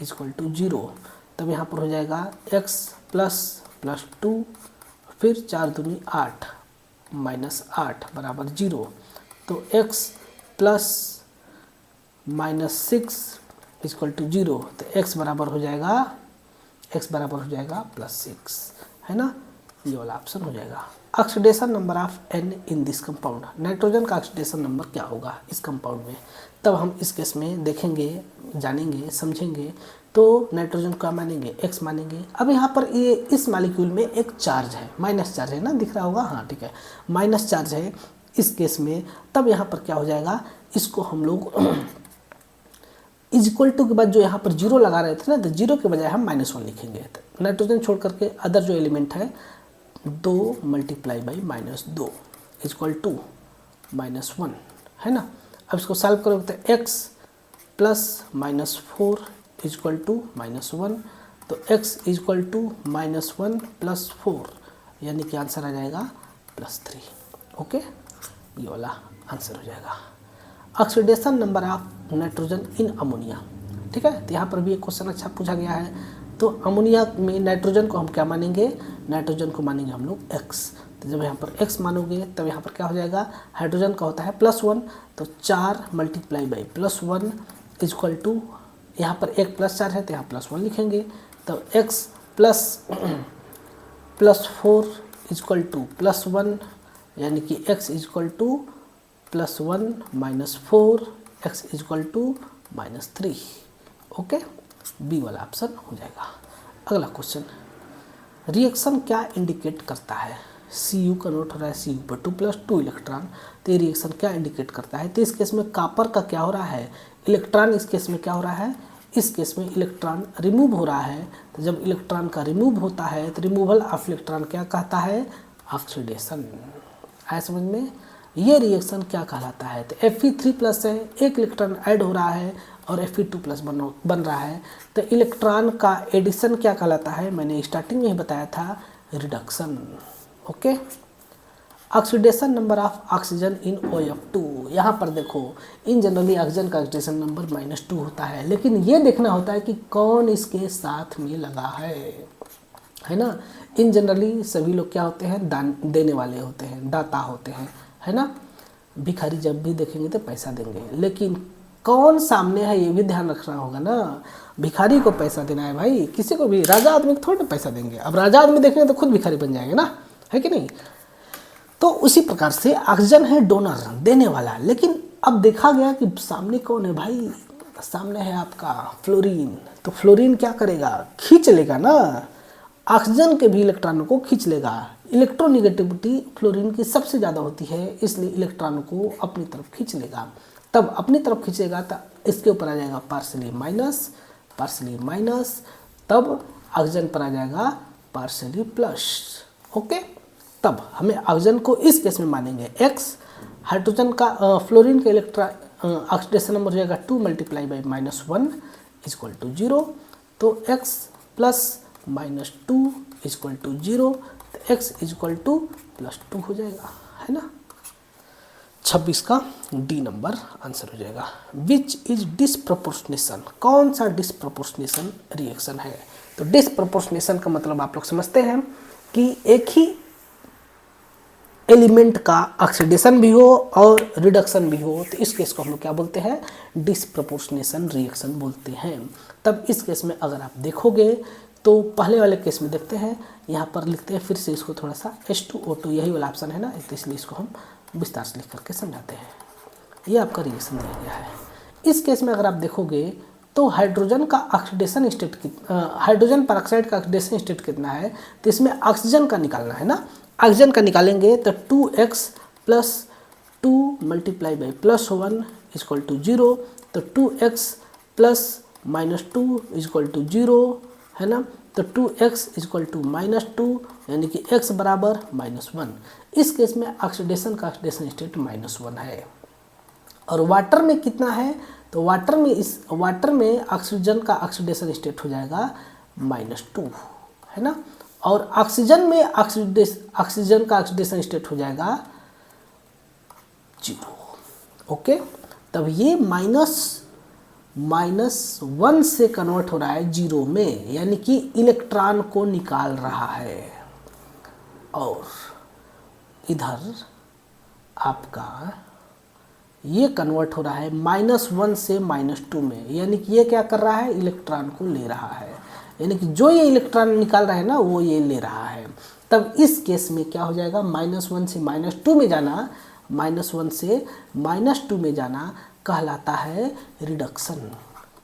इक्वल टू 0। तब यहाँ पर हो जाएगा X प्लस 2, फिर 4 दूनी 8 -8 बराबर 0। तो x प्लस -6 इक्वल टू 0, तो x बराबर हो जाएगा +6, है ना। ये वाला ऑप्शन हो जाएगा। Oxidation number of N in this compound, nitrogen का ऑक्सीडेशन नंबर क्या होगा इस कंपाउंड में, तब हम इस केस में देखेंगे, जानेंगे, समझेंगे। तो नाइट्रोजन का मानेंगे X मानेंगे। अब यहाँ पर ये इस मॉलिक्यूल में एक चार्ज है, माइनस चार्ज है ना, दिख रहा होगा, हाँ ठीक है, माइनस चार्ज है इस केस में। तब यहाँ पर क्या हो जाएगा, इसको हम लोग इक्वल टू के बाद जो यहाँ पर 0 लगा रहे थे ना, तो 0 के बजाय हम -1 लिखेंगे। तो नाइट्रोजन छोड़ करके अदर जो एलिमेंट है 2 × -2 इक्वल टू -1, है ना। अब इसको सॉल्व करोगे तो x प्लस -4 इक्वल टू -1, तो x इक्वल टू -1 + 4, यानी कि आंसर आ जाएगा +3। ओके, ये वाला आंसर हो जाएगा। Oxidation number of nitrogen in ammonia, ठीक है। तो यहाँ पर भी एक क्वेश्चन अच्छा पूछा गया है। तो अमोनिया में नाइट्रोजन को हम क्या मानेंगे, नाइट्रोजन को मानेंगे हम लोग x। तो जब यहाँ पर x मानोगे तब यहाँ पर क्या हो जाएगा, हाइड्रोजन का होता है +1, तो 4 × +1 इक्वल टू, यहाँ पर एक +4 है तो यहाँ +1 लिखेंगे। तब x +4 इक्वल टू +1, यानी कि x equal to +1 - 4, x equal to -3। Okay, B वाला ऑप्शन हो जाएगा। अगला क्वेश्चन, रिएक्शन क्या इंडिकेट करता है, Cu कन्वर्ट हो रहा है Cu पर 2 + 2 इलेक्ट्रॉन, तो ये रिएक्शन क्या इंडिकेट करता है। तो इस केस में कॉपर का क्या हो रहा है, इलेक्ट्रॉन, इस केस में क्या हो रहा है, इस केस में इलेक्ट्रॉन रिमूव हो रहा है। तो जब इलेक्ट्रॉन का रिमूव होता है तो रिमूवल ऑफ इलेक्ट्रॉन क्या कहता है, ऑक्सीडेशन। आया समझ में, ये रिएक्शन क्या कहलाता है, तो Fe3+ है, एक इलेक्ट्रॉन ऐड हो रहा है और Fe2+ बन रहा है, तो इलेक्ट्रॉन का एडिशन क्या कहलाता है, मैंने स्टार्टिंग में ही बताया था, reduction. Okay, oxidation number of oxygen in OF2, यहाँ पर देखो इन जनरली ऑक्सीजन का ऑक्सीडेशन नंबर -2 होता है, लेकिन ये देखना होता है कि कौन इसके साथ में लगा है ना। इन जनरली सभी लोग क्या होते हैं, दान देने वाले होते हैं, दाता होते हैं, है ना। भिखारी जब भी देखेंगे तो पैसा देंगे, लेकिन कौन सामने है ये भी ध्यान रखना होगा ना। भिखारी को पैसा देना है भाई, किसी को भी, राजा आदमी को थोड़ा ना पैसा देंगे। अब राजा आदमी देखेंगे तो खुद भिखारी बन जाएंगे ना, है कि नहीं। तो उसी प्रकार से ऑक्सीजन है डोनर, देने वाला, लेकिन अब देखा गया कि सामने कौन है भाई, सामने है आपका फ्लोरीन। तो फ्लोरीन क्या करेगा, खींच लेगा ना, ऑक्सीजन के भी इलेक्ट्रॉनों को खींच लेगा। इलेक्ट्रोनिगेटिविटी फ्लोरीन की सबसे ज़्यादा होती है, इसलिए इलेक्ट्रॉनों को अपनी तरफ खींच लेगा। तब अपनी तरफ खींचेगा तो इसके ऊपर आ जाएगा पार्शली माइनस, तब ऑक्सीजन पर आ जाएगा पार्शली प्लस। ओके, तब हमें ऑक्सीजन को इस केस में मानेंगे x हाइड्रोजन का फ्लोरीन का ऑक्सीडेशन नंबर हो जाएगा 2 मल्टीप्लाई बाई -1 इजक्वल टू 0। तो x प्लस -2 इजक्वल टू 0, तो x इजक्वल टू +2 हो जाएगा, है ना। 26 का डी नंबर आंसर हो जाएगा। विच इज डिसप्रपोर्शनेशन, कौन सा डिसप्रपोर्शनेशन रिएक्शन है। तो डिसप्रपोर्शनेशन का मतलब आप लोग समझते हैं कि एक ही एलिमेंट का ऑक्सीडेशन भी हो और रिडक्शन भी हो, तो इस केस को हम लोग क्या बोलते हैं, डिसप्रपोर्शनेशन रिएक्शन बोलते हैं। तब इस केस में अगर आप देखोगे तो पहले वाले केस में देखते हैं, यहाँ पर लिखते हैं फिर से इसको थोड़ा सा H2O2 यही वाला ऑप्शन है ना, तो इसलिए इसको हम विस्तार से लिख करके समझाते हैं। ये आपका रिएक्शन दिया गया है। इस केस में अगर आप देखोगे तो हाइड्रोजन का ऑक्सीडेशन स्टेट हाइड्रोजन परऑक्साइड का ऑक्सीडेशन स्टेट कितना है, तो इसमें ऑक्सीजन का निकालना है ना। ऑक्सीजन का निकालेंगे तो 2x plus 2 multiply by +1 is equal to 0, तो 2x प्लस -2 इजक्वल टू 0, है ना। तो 2x इजक्वल टू -2 यानी कि x बराबर -1। इस केस में ऑक्सीडेशन का ऑक्सीडेशन स्टेट -1 है। और वाटर में कितना है, तो वाटर में ऑक्सीजन का ऑक्सीडेशन स्टेट हो जाएगा -2, है ना। और ऑक्सीजन में ऑक्सीजन का ऑक्सीडेशन स्टेट हो जाएगा 0। ओके, तब ये -1 से कन्वर्ट हो रहा है 0 में, यानी कि इलेक्ट्रॉन को निकाल रहा है। और इधर आपका ये कन्वर्ट हो रहा है -1 से -2 में, यानी कि ये क्या कर रहा है, इलेक्ट्रॉन को ले रहा है, यानी कि जो ये इलेक्ट्रॉन निकाल रहा है ना वो ये ले रहा है। तब इस केस में क्या हो जाएगा, -1 से -2 में जाना, -1 से -2 में जाना कहलाता है रिडक्शन।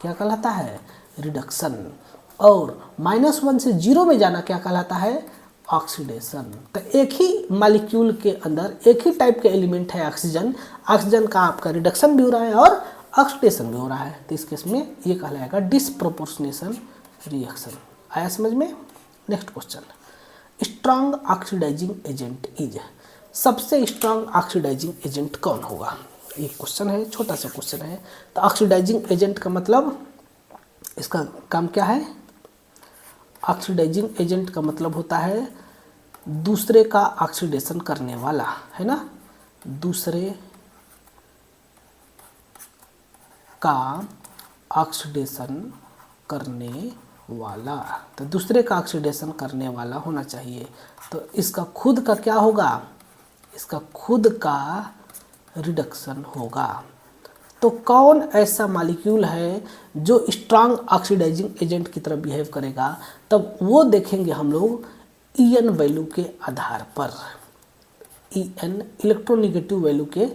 क्या कहलाता है, रिडक्शन। और -1 से 0 में जाना क्या कहलाता है, ऑक्सीडेशन। तो एक ही मॉलिक्यूल के अंदर एक ही टाइप के एलिमेंट है ऑक्सीजन, ऑक्सीजन का आपका रिडक्शन भी हो रहा है और ऑक्सीडेशन भी हो रहा है, तो इस केस में ये कहलाएगा डिसप्रोपोर्शनेशन रिएक्शन। आया समझ में। Next question, strong oxidising agent is, सबसे स्ट्रॉन्ग ऑक्सीडाइजिंग एजेंट कौन होगा, ये क्वेश्चन है, छोटा सा क्वेश्चन है। तो ऑक्सीडाइजिंग एजेंट का मतलब, इसका काम क्या है, ऑक्सीडाइजिंग एजेंट का मतलब होता है दूसरे का ऑक्सीडेशन करने वाला, है ना, दूसरे का ऑक्सीडेशन करने वाला। तो दूसरे का ऑक्सीडेशन करने वाला होना चाहिए। तो इसका खुद का क्या होगा, इसका खुद का रिडक्शन होगा। तो कौन ऐसा मॉलिक्यूल है जो स्ट्रांग ऑक्सीडाइजिंग एजेंट की तरह बिहेव करेगा, तब वो देखेंगे हम लोग EN वैल्यू के आधार पर, EN इलेक्ट्रोनेगेटिव वैल्यू के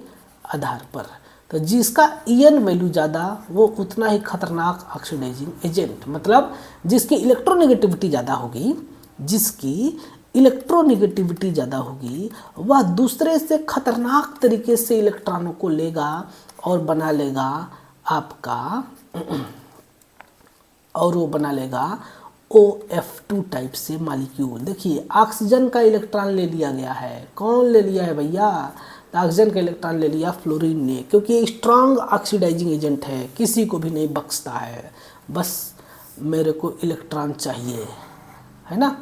आधार पर। तो जिसका EN वैल्यू ज़्यादा वो उतना ही खतरनाक ऑक्सीडाइजिंग एजेंट, मतलब जिसकी इलेक्ट्रोनेगेटिविटी ज़्यादा होगी, जिसकी इलेक्ट्रोनेगेटिविटी ज़्यादा होगी वह दूसरे से खतरनाक तरीके से इलेक्ट्रॉनों को लेगा और बना लेगा आपका और वो बना लेगा OF2 टाइप से मॉलिक्यूल। देखिए ऑक्सीजन का इलेक्ट्रॉन ले लिया गया है, कौन ले लिया है भैया, ऑक्सीजन का इलेक्ट्रॉन ले लिया फ्लोरीन ने, क्योंकि ये स्ट्रांग ऑक्सीडाइजिंग एजेंट है, किसी को भी नहीं बख्शता है, बस मेरे को इलेक्ट्रॉन चाहिए, है ना।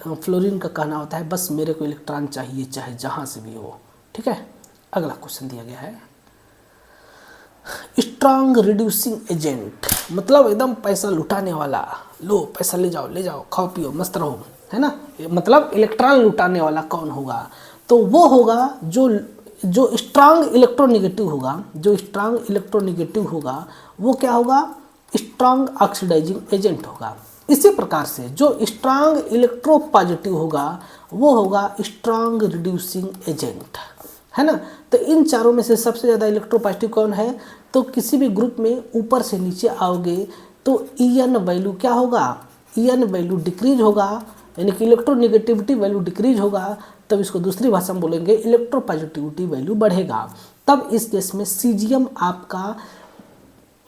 फ्लोरीन का कहना होता है बस मेरे को इलेक्ट्रॉन चाहिए चाहे जहाँ से भी हो, ठीक है। अगला क्वेश्चन दिया गया है, स्ट्रांग रिड्यूसिंग एजेंट, मतलब एकदम पैसा लुटाने वाला, लो पैसा ले जाओ खाओ पियो मस्त रहो, है ना, मतलब इलेक्ट्रॉन लुटाने वाला कौन होगा, तो वो होगा जो स्ट्रांग इलेक्ट्रोनेगेटिव होगा, जो स्ट्रांग इलेक्ट्रोनेगेटिव होगा वो क्या होगा, स्ट्रांग ऑक्सीडाइजिंग एजेंट होगा। इसी प्रकार से जो स्ट्रांग इलेक्ट्रोपॉजिटिव होगा वो होगा स्ट्रांग रिड्यूसिंग एजेंट, है ना। तो इन चारों में से सबसे ज़्यादा इलेक्ट्रोपॉजिटिव कौन है, तो किसी भी ग्रुप में ऊपर से नीचे आओगे तो EN वैल्यू क्या होगा, EN वैल्यू डिक्रीज होगा, यानी कि इलेक्ट्रोनेगेटिविटी वैल्यू डिक्रीज होगा, तब इसको दूसरी भाषा में बोलेंगे इलेक्ट्रोपॉजिटिविटी वैल्यू बढ़ेगा। तब इस केस में सीजियम आपका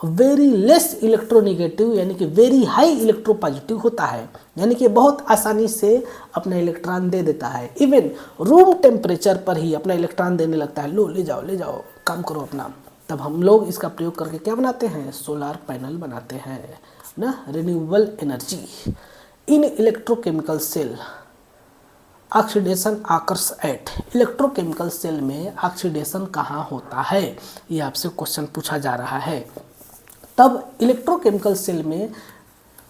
वेरी लेस इलेक्ट्रोनेगेटिव यानी कि वेरी हाई इलेक्ट्रोपॉजिटिव होता है, यानी कि बहुत आसानी से अपना इलेक्ट्रॉन दे देता है। इवन रूम टेम्परेचर पर ही अपना इलेक्ट्रॉन देने लगता है, लो ले जाओ काम करो अपना। तब हम लोग इसका प्रयोग करके क्या बनाते हैं, सोलार पैनल बनाते हैं ना, renewable energy. In electrochemical cell oxidation occurs at, electrochemical cell में ऑक्सीडेशन कहाँ होता है, ये आपसे क्वेश्चन पूछा जा रहा है। तब इलेक्ट्रोकेमिकल सेल में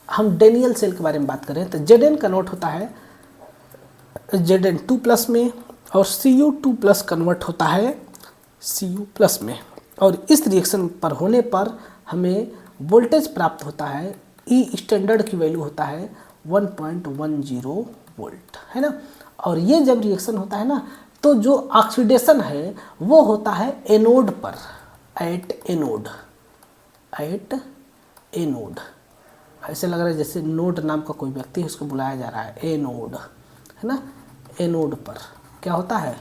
हम डेनियल सेल के बारे में बात करें तो Zn कन्वर्ट होता है Zn2+ में और Cu2+ कन्वर्ट होता है Cu+ में, और इस रिएक्शन पर होने पर हमें वोल्टेज प्राप्त होता है। ई स्टैंडर्ड की वैल्यू होता है 1.10 वोल्ट, है ना। और ये जब रिएक्शन होता है ना तो जो ऑक्सीडेशन है वो होता है एनोड पर, एट एनोड। ऐसे लग रहा है जैसे नोड नाम का कोई व्यक्ति है, उसको बुलाया जा रहा है, एनोड, है ना। एनोड पर क्या होता है,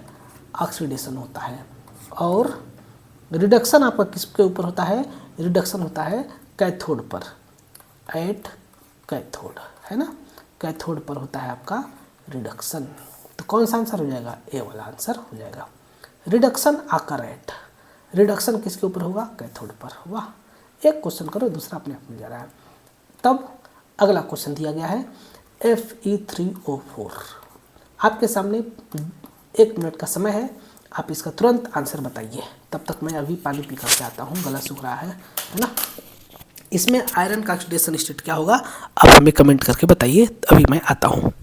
ऑक्सीडेशन होता है। और रिडक्शन आपका किसके ऊपर होता है, रिडक्शन होता है कैथोड पर, एट कैथोड, है ना। कैथोड पर होता है आपका रिडक्शन। तो कौन सा आंसर हो जाएगा, ए वाला आंसर हो जाएगा। रिडक्शन आकर एट, रिडक्शन किसके ऊपर होगा, कैथोड पर। वाह, एक क्वेश्चन करो दूसरा अपने आप मिल जा रहा है। तब अगला क्वेश्चन दिया गया है Fe3O4। आपके सामने 1 मिनट का समय है, आप इसका तुरंत आंसर बताइए। तब तक मैं अभी पानी पी करके आता हूँ, गला सूख रहा है ना। इसमें आयरन का ऑक्सीडेशन स्टेट क्या होगा आप हमें कमेंट करके बताइए, अभी मैं आता हूँ।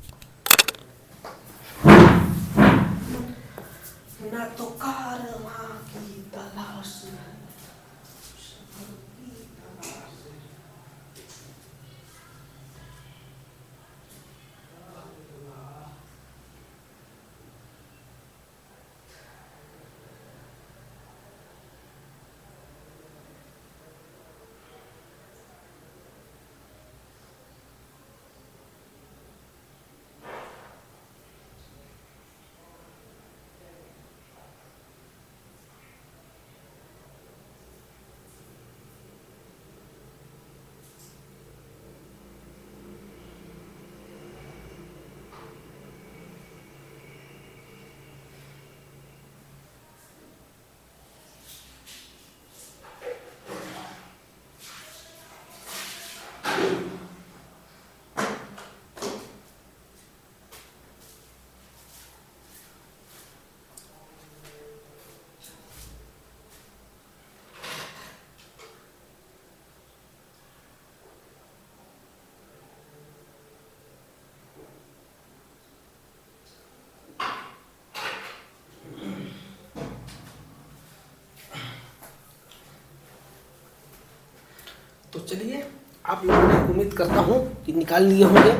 तो चलिए, आप लोगों ने उम्मीद करता हूँ कि निकाल लिए होंगे,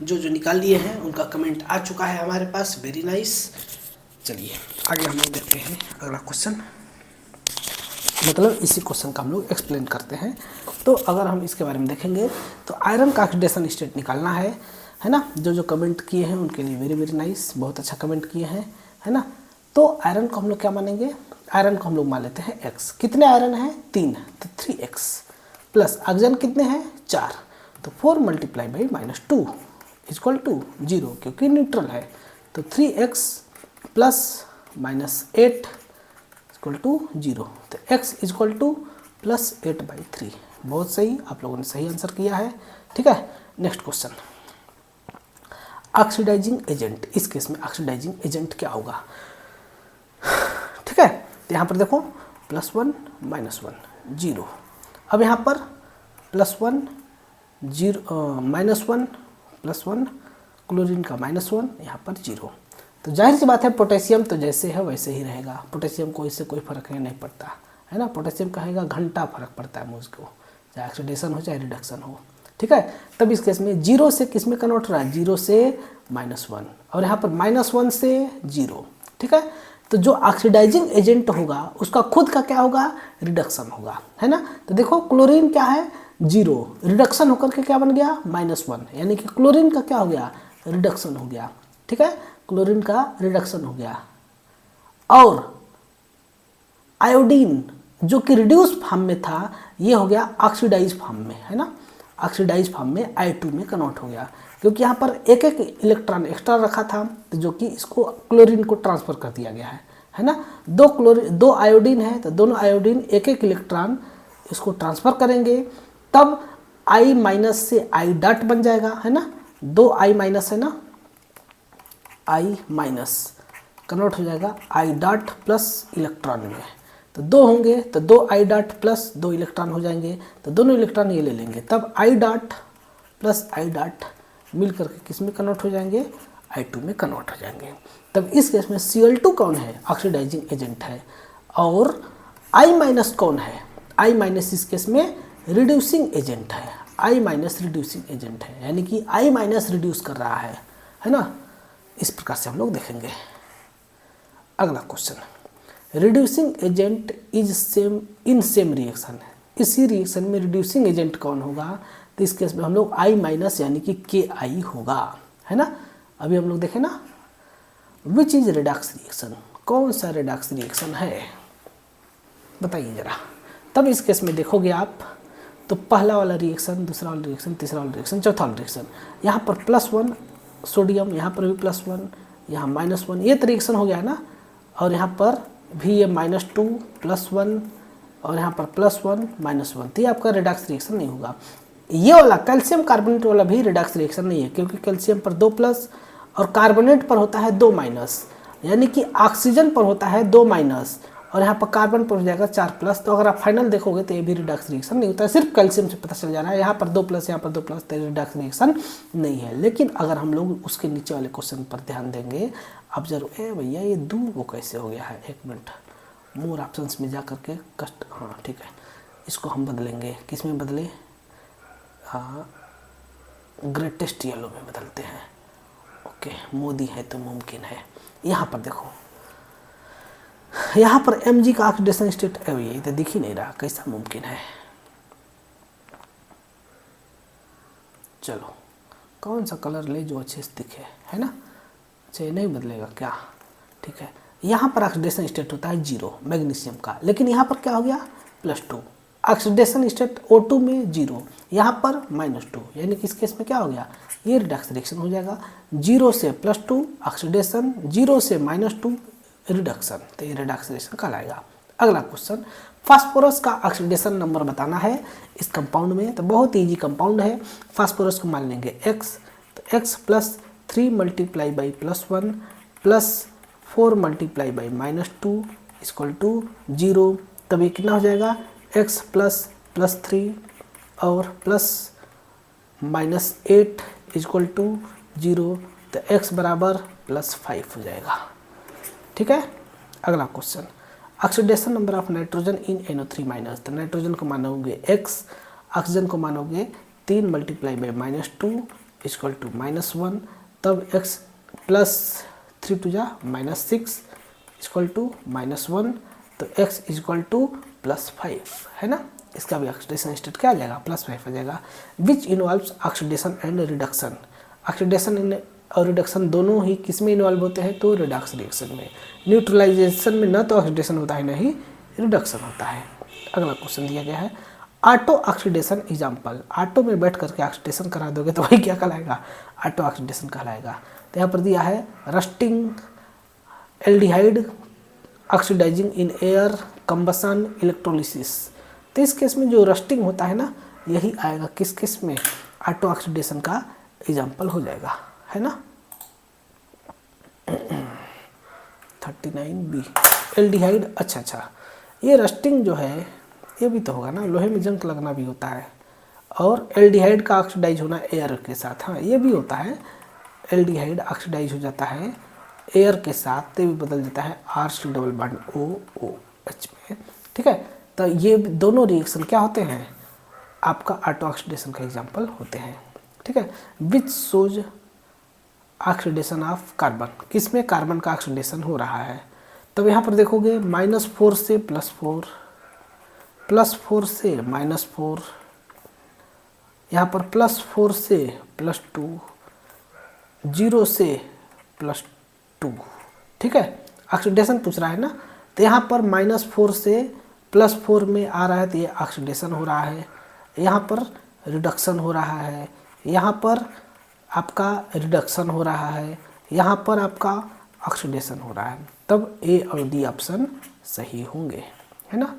जो निकाल लिए हैं उनका कमेंट आ चुका है हमारे पास, वेरी नाइस। चलिए आगे हम लोग देखते हैं अगला क्वेश्चन, मतलब इसी क्वेश्चन का हम लोग एक्सप्लेन करते हैं। तो अगर हम इसके बारे में देखेंगे तो आयरन का ऑक्सीडेशन स्टेट निकालना है ना। जो कमेंट किए हैं उनके लिए वेरी वेरी नाइस, बहुत अच्छा कमेंट किए हैं, है ना। तो आयरन को हम लोग क्या मानेंगे, आयरन को हम लोग मान लेते हैं x। कितने आयरन हैं, 3, तो 3x प्लस ऑक्सीजन कितने हैं, 4, तो 4 × -2 = 0, क्योंकि न्यूट्रल है। तो 3x प्लस -8 = 0, तो x = +8/3। बहुत सही, आप लोगों ने सही आंसर किया है, ठीक है। Next question, oxidising agent. इस केस में ऑक्सीडाइजिंग एजेंट क्या होगा, ठीक है। तो यहाँ पर देखो +1 -1 0। अब यहाँ पर +1 0 -1 +1, क्लोरीन का -1, यहाँ पर 0। तो जाहिर सी बात है पोटेशियम तो जैसे है वैसे ही रहेगा, पोटेशियम को इससे कोई फर्क नहीं पड़ता, है ना। पोटेशियम कहेगा घंटा फर्क पड़ता है मुझको, चाहे ऑक्सीडेशन हो चाहे रिडक्शन हो, ठीक है। तब इस केस में 0 से किस में कन्वर्ट हो रहा है, 0 से -1, और यहाँ पर -1 से 0, ठीक है। तो जो ऑक्सीडाइजिंग एजेंट होगा उसका खुद का क्या होगा, रिडक्शन होगा, है ना। तो देखो क्लोरीन क्या है, 0, रिडक्शन होकर के क्या बन गया, -1, यानी कि क्लोरीन का क्या हो गया, रिडक्शन हो गया, ठीक है। क्लोरीन का रिडक्शन हो गया। और आयोडीन जो कि रिड्यूस फॉर्म में था ये हो गया ऑक्सीडाइज फॉर्म में, है ना, ऑक्सीडाइज फॉर्म में I2 में कन्वर्ट हो गया, क्योंकि यहाँ पर एक एक इलेक्ट्रॉन एक्स्ट्रा रखा था, तो जो कि इसको क्लोरीन को ट्रांसफ़र कर दिया गया है ना। दो आयोडीन है, तो दोनों आयोडीन एक एक इलेक्ट्रॉन इसको ट्रांसफ़र करेंगे, तब I माइनस से I डॉट बन जाएगा, है ना, 2I माइनस है ना, I माइनस कन्वर्ट हो जाएगा I डॉट प्लस इलेक्ट्रॉन में, तो 2 होंगे तो 2I डॉट प्लस 2 इलेक्ट्रॉन हो जाएंगे, तो दोनों इलेक्ट्रॉन ये ले लेंगे, तब I dot plus I dot मिल करके किस में कन्वर्ट हो जाएंगे, I2 में कन्वर्ट हो जाएंगे। तब इस केस में Cl2 कौन है, ऑक्सीडाइजिंग एजेंट है, और I माइनस कौन है, I माइनस इस केस में रिड्यूसिंग एजेंट है, I माइनस रिड्यूसिंग एजेंट है, यानी कि I माइनस रिड्यूस कर रहा है ना। इस प्रकार से हम लोग देखेंगे। अगला question, reducing agent is same in same reaction, इसी रिएक्शन में रिड्यूसिंग एजेंट कौन होगा, तो इस केस में हम लोग I माइनस यानी कि KI होगा, है ना। अभी हम लोग देखें ना, विच इज रिडक्स रिएक्शन, कौन सा रिडक्स रिएक्शन है बताइए जरा। तब इस केस में देखोगे आप तो पहला वाला रिएक्शन, दूसरा वाला रिएक्शन, तीसरा वाला रिएक्शन, चौथा वाला रिएक्शन, यहाँ पर +1 सोडियम, यहाँ पर भी +1, यहाँ -1, ये तो रिएक्शन हो गया है ना, और यहाँ पर भी ये -2 +1 और यहाँ पर +1 -1, तो ये आपका रिडक्स रिएक्शन नहीं होगा। ये वाला कैल्शियम कार्बोनेट वाला भी रिडक्स रिएक्शन नहीं है, क्योंकि कैल्शियम पर 2 प्लस और कार्बोनेट पर होता है 2 माइनस, यानी कि ऑक्सीजन पर होता है 2 माइनस और यहाँ पर कार्बन पर हो जाएगा 4 प्लस। तो अगर आप फाइनल देखोगे तो ये भी रिडक्स रिएक्शन नहीं होता है, सिर्फ कैल्शियम से पता चल जा रहा है, यहाँ पर 2 प्लस यहाँ पर 2 प्लस, तो रिडक्स रिएक्शन नहीं है। लेकिन अगर हम लोग उसके नीचे वाले क्वेश्चन पर ध्यान देंगे, अब जरूर ए भैया ये दूर वो कैसे हो गया है, 1 मिनट, मोर ऑप्शंस में जा करके कस्ट, हाँ ठीक है, इसको हम बदलेंगे, किस में बदले, हाँ ग्रेटेस्ट येलो में बदलते हैं। ओके, मोदी है तो मुमकिन है। यहाँ पर देखो, यहाँ पर Mg का ऑक्सीडेशन स्टेट ये तो दिख ही नहीं रहा, कैसा मुमकिन है। चलो कौन सा कलर ले जो अच्छे से दिखे, है ना। अच्छा ये नहीं बदलेगा क्या, ठीक है। यहाँ पर ऑक्सीडेशन स्टेट होता है 0 मैग्नीशियम का, लेकिन यहाँ पर क्या हो गया +2, ऑक्सीडेशन स्टेट O2 में 0, यहाँ पर -2, यानी कि इस केस में क्या हो गया, ये रिडक्स रिएक्शन हो जाएगा। 0 से +2 ऑक्सीडेशन, 0 से -2 रिडक्शन, तो ये रिडक्स रिएक्शन कहलाएगा। अगला क्वेश्चन, फास्फोरस का ऑक्सीडेशन नंबर बताना है इस कंपाउंड में, तो बहुत ईजी कंपाउंड है। फास्फोरस को मान लेंगे x, तो x + 3 × +1 + 4 × -2 = 0, तब ये कितना हो जाएगा, x + 3 और +-8 = 0, तो x बराबर +5 हो जाएगा, ठीक है। अगला question, oxidation number of nitrogen in NO3-, तो नाइट्रोजन को मानोगे x, ऑक्सीजन को मानोगे 3 × -2 = -1, तब x + 3 × 6 = -1, तो x = +5, है ना। इसका भी ऑक्सीडेशन स्टेट क्या आ जाएगा, +5 आ जाएगा। Which involves oxidation and reduction, oxidation और रिडक्शन दोनों ही किस में इन्वॉल्व होते हैं, तो रिडक्स रिएक्शन में। न्यूट्रलाइजेशन में न तो ऑक्सीडेशन होता है, न ही रिडक्शन होता है। अगला क्वेश्चन दिया गया है, ऑटो ऑक्सीडेशन एग्जाम्पल, ऑटो में बैठ करके ऑक्सीडेशन करा दोगे तो वही क्या कहलाएगा, ऑटो ऑक्सीडेशन कहलाएगा। तो यहाँ पर दिया है rusting, aldehyde oxidising in air, combustion, electrolysis. तो इस केस में जो रस्टिंग होता है ना, यही आएगा किस केस में, ऑटो ऑक्सीडेशन का एग्जाम्पल हो जाएगा, है ना। 39B एल्डिहाइड, अच्छा ये रस्टिंग जो है ये भी तो होगा ना, लोहे में जंग लगना भी होता है, और एल्डिहाइड का ऑक्सीडाइज होना एयर के साथ, हाँ ये भी होता है, एल्डिहाइड ऑक्सीडाइज हो जाता है एयर के साथ, तो भी बदल जाता है R⁻⁻OOH में, ठीक है। तो ये दोनों रिएक्शन क्या होते हैं, आपका ऑटो ऑक्सीडेशन का एग्जाम्पल होते हैं, ठीक है। Which shows oxidation of carbon, किसमें कार्बन का ऑक्सीडेशन हो रहा है, तब यहाँ पर देखोगे -4 से +4, +4 से -4, यहाँ पर +4 से +2, 0 से +2, ठीक है। ऑक्सीडेशन पूछ रहा है ना, तो यहाँ पर -4 से +4 में आ रहा है तो ये ऑक्सीडेशन हो रहा है, यहाँ पर रिडक्शन हो रहा है, यहाँ पर आपका रिडक्शन हो रहा है, यहाँ पर आपका ऑक्सीडेशन हो रहा है, तब ए और डी ऑप्शन सही होंगे, है ना।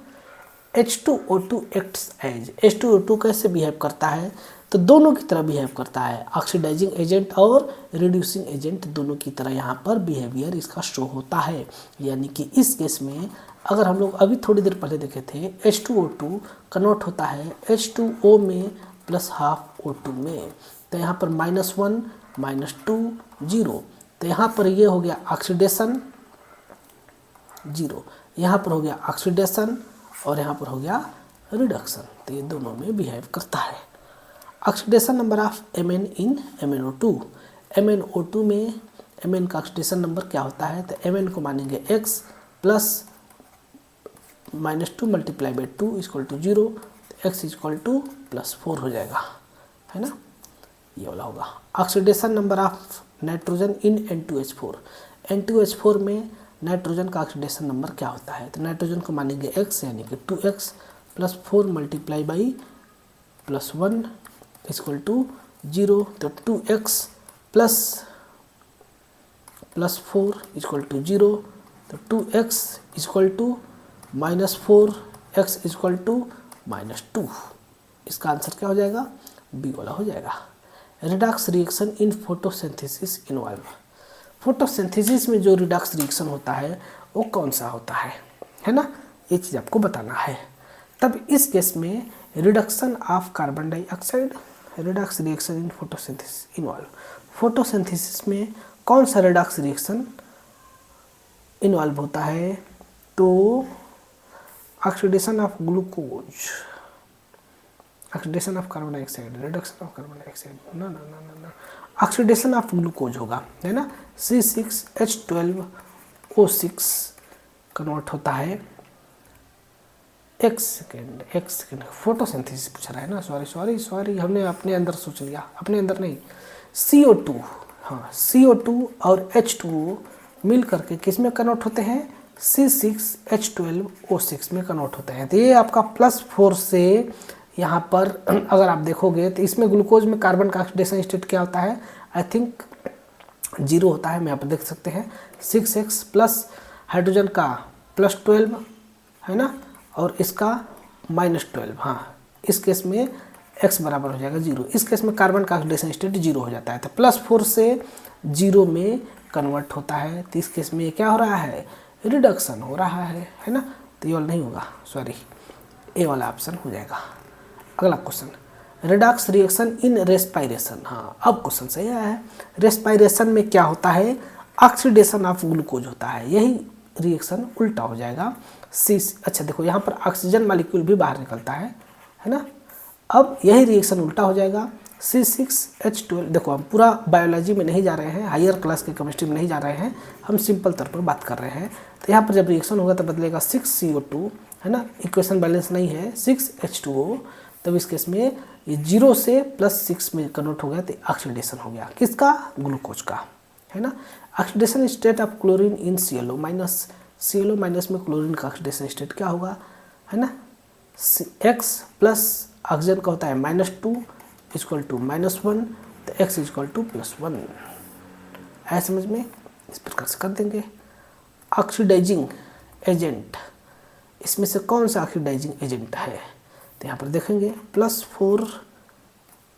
H2O2 एक्ट्स एज, H2O2 कैसे बिहेव करता है, तो दोनों की तरह बिहेव करता है, ऑक्सीडाइजिंग एजेंट और रिड्यूसिंग एजेंट दोनों की तरह यहाँ पर बिहेवियर इसका शो होता है। यानी कि इस केस में अगर हम लोग अभी थोड़ी देर पहले देखे थे, H2O2 कन्वर्ट होता है H2O में +½ O2 में, तो यहाँ पर -1 -2 0, तो यहाँ पर ये हो गया ऑक्सीडेशन 0, यहाँ पर हो गया ऑक्सीडेशन और यहाँ पर हो गया रिडक्शन, तो ये दोनों में बिहेव करता है। Oxidation number of Mn in MnO2, MnO2 में Mn का ऑक्सीडेशन नंबर क्या होता है, तो Mn को मानेंगे x प्लस -2 × 2 = 0, x = +4 हो जाएगा, है ना, ये वाला होगा। Oxidation number of nitrogen in N2H4, N2H4 में नाइट्रोजन का ऑक्सीडेशन नंबर क्या होता है, तो नाइट्रोजन को मानेंगे x यानी कि 2x + 4 × +1 = 0, तो 2x + +4 = 0, तो 2x = -4, x = -2, इसका आंसर क्या हो जाएगा, बी वाला हो जाएगा। Redox reaction in photosynthesis involve, photosynthesis में जो रिडॉक्स रिएक्शन होता है वो कौन सा होता है ना, ये चीज़ आपको बताना है। तब इस केस में reduction of carbon dioxide, redox reaction in photosynthesis involve, photosynthesis में कौन सा रिडॉक्स रिएक्शन इन्वॉल्व होता है, तो oxidation of glucose, oxidation of carbon dioxide, reduction of carbon dioxide, ना ऑक्सीडेशन ऑफ ग्लूकोज होगा, है ना। C6H12O6 कन्वर्ट होता है, एक सेकेंड फोटोसिंथेसिस पूछ रहा है ना, सॉरी हमने अपने अंदर सोच लिया, अपने अंदर नहीं, CO2, हाँ CO2 और H2O मिल करके किस में कन्वर्ट होते हैं, C6H12O6 में कन्वर्ट होते हैं। तो ये आपका +4 से यहाँ पर अगर आप देखोगे तो इसमें ग्लूकोज में कार्बन का ऑक्सीडेशन स्टेट क्या होता है, आई थिंक 0 होता है, मैं आप देख सकते हैं 6x प्लस हाइड्रोजन का +12 है ना, और इसका -12, हाँ इस केस में x बराबर हो जाएगा 0, इस केस में कार्बन का ऑक्सीडेशन स्टेट 0 हो जाता है, तो +4 से 0 में कन्वर्ट होता है, तो इस केस में क्या हो रहा है, रिडक्शन हो रहा है ना, तो ये वाला नहीं होगा, सॉरी ए वाला ऑप्शन हो जाएगा। अगला question, redox reaction in respiration, हाँ अब क्वेश्चन सही आया है। रेस्पायरेशन में क्या होता है, ऑक्सीडेशन ऑफ ग्लूकोज होता है, यही रिएक्शन उल्टा हो जाएगा। अच्छा देखो यहाँ पर ऑक्सीजन मॉलिक्यूल भी बाहर निकलता है ना, अब यही रिएक्शन उल्टा हो जाएगा। C6H12, देखो हम पूरा बायोलॉजी में नहीं जा रहे हैं, हायर क्लास के केमिस्ट्री में नहीं जा रहे हैं, हम सिंपल तौर पर बात कर रहे हैं। तो यहाँ पर जब रिएक्शन होगा तो बदलेगा 6CO2, है ना, इक्वेशन बैलेंस नहीं है, 6H2O, तब इस केस में ये 0 से +6 में कन्वर्ट हो गया, तो ऑक्सीडेशन हो गया, किसका, ग्लूकोज का, है ना। Oxidation state of chlorine in ClO minus, ClO minus में क्लोरीन का ऑक्सीडेशन स्टेट क्या होगा, है ना, x प्लस ऑक्सीजन का होता है -2 = -1, तो x = +1, ऐसे समझ में इस प्रकार से कर देंगे। ऑक्सीडाइजिंग एजेंट, इसमें से कौन सा ऑक्सीडाइजिंग एजेंट है, तो यहाँ पर देखेंगे +4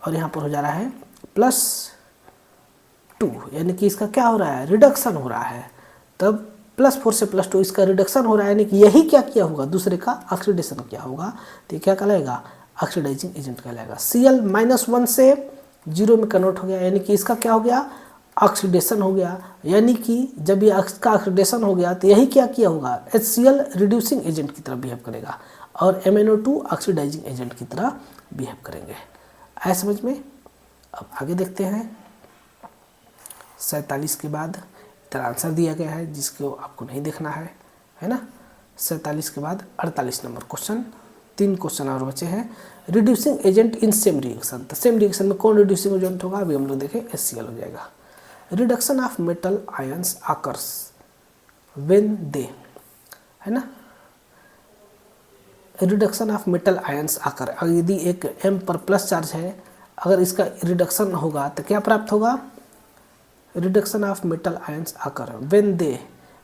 और यहाँ पर हो जा रहा है +2, यानी कि इसका क्या हो रहा है, रिडक्शन हो रहा है, तब +4 से +2 इसका रिडक्शन हो रहा है, यानी कि यही क्या किया होगा, दूसरे का ऑक्सीडेशन किया होगा, तो ये क्या कहलाएगा, ऑक्सीडाइजिंग एजेंट कहलाएगा। Cl -1 से 0 में कन्वर्ट हो गया, यानी कि इसका क्या हो गया, ऑक्सीडेशन हो गया, यानी कि जब ये इसका ऑक्सीडेशन हो गया तो यही क्या किया होगा, HCl रिड्यूसिंग एजेंट की तरह बिहेव करेगा और MnO2 ऑक्सीडाइजिंग एजेंट की तरह बिहेव करेंगे। आया समझ में। अब आगे देखते हैं, 47 के बाद इधर आंसर दिया गया है जिसको आपको नहीं देखना है ना। 47 के बाद 48 नंबर क्वेश्चन, 3 क्वेश्चन और बचे हैं। Reducing agent in same reaction, तो सेम रिएक्शन में कौन रिड्यूसिंग एजेंट होगा, अभी हम लोग देखें, HCl हो जाएगा। Reduction of metal ions occurs when they, है ना, रिडक्शन ऑफ मेटल आयंस आकर, अगर यदि एक m पर प्लस चार्ज है, अगर इसका रिडक्शन होगा तो क्या प्राप्त होगा, रिडक्शन ऑफ मेटल आयंस आकर when they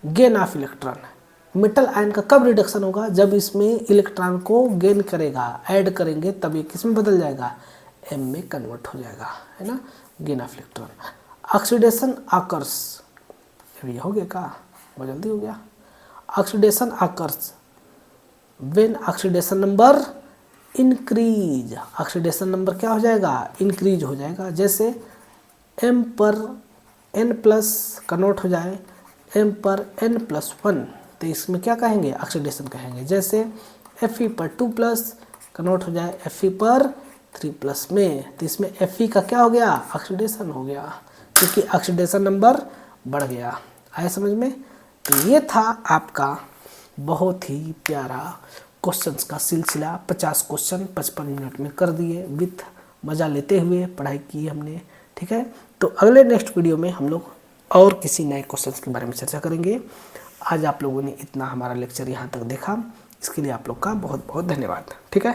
gain of electron. Metal ion का कब रिडक्शन होगा, जब इसमें इलेक्ट्रॉन को गेन करेगा, ऐड करेंगे, तब ये किस में बदल जाएगा, m में कन्वर्ट हो जाएगा, है ना, gain of electron. Oxidation occurs, ये हो गया का, बहुत जल्दी हो गया। Oxidation occurs when oxidation number increase, oxidation number क्या हो जाएगा, इंक्रीज हो जाएगा। जैसे m पर n प्लस कन्वर्ट हो जाए m पर n+1, तो इसमें क्या कहेंगे, ऑक्सीडेशन कहेंगे। जैसे Fe पर 2 प्लस कन्वर्ट हो जाए Fe पर 3+ में, तो इसमें Fe का क्या हो गया, ऑक्सीडेशन हो गया, क्योंकि ऑक्सीडेशन नंबर बढ़ गया। आया समझ में। तो ये था आपका बहुत ही प्यारा क्वेश्चंस का सिलसिला। 50 क्वेश्चन 55 मिनट में कर दिए, विथ मज़ा लेते हुए पढ़ाई की हमने, ठीक है। तो अगले नेक्स्ट वीडियो में हम लोग और किसी नए क्वेश्चंस के बारे में चर्चा करेंगे। आज आप लोगों ने इतना हमारा लेक्चर यहाँ तक देखा, इसके लिए आप लोग का बहुत बहुत धन्यवाद, ठीक है।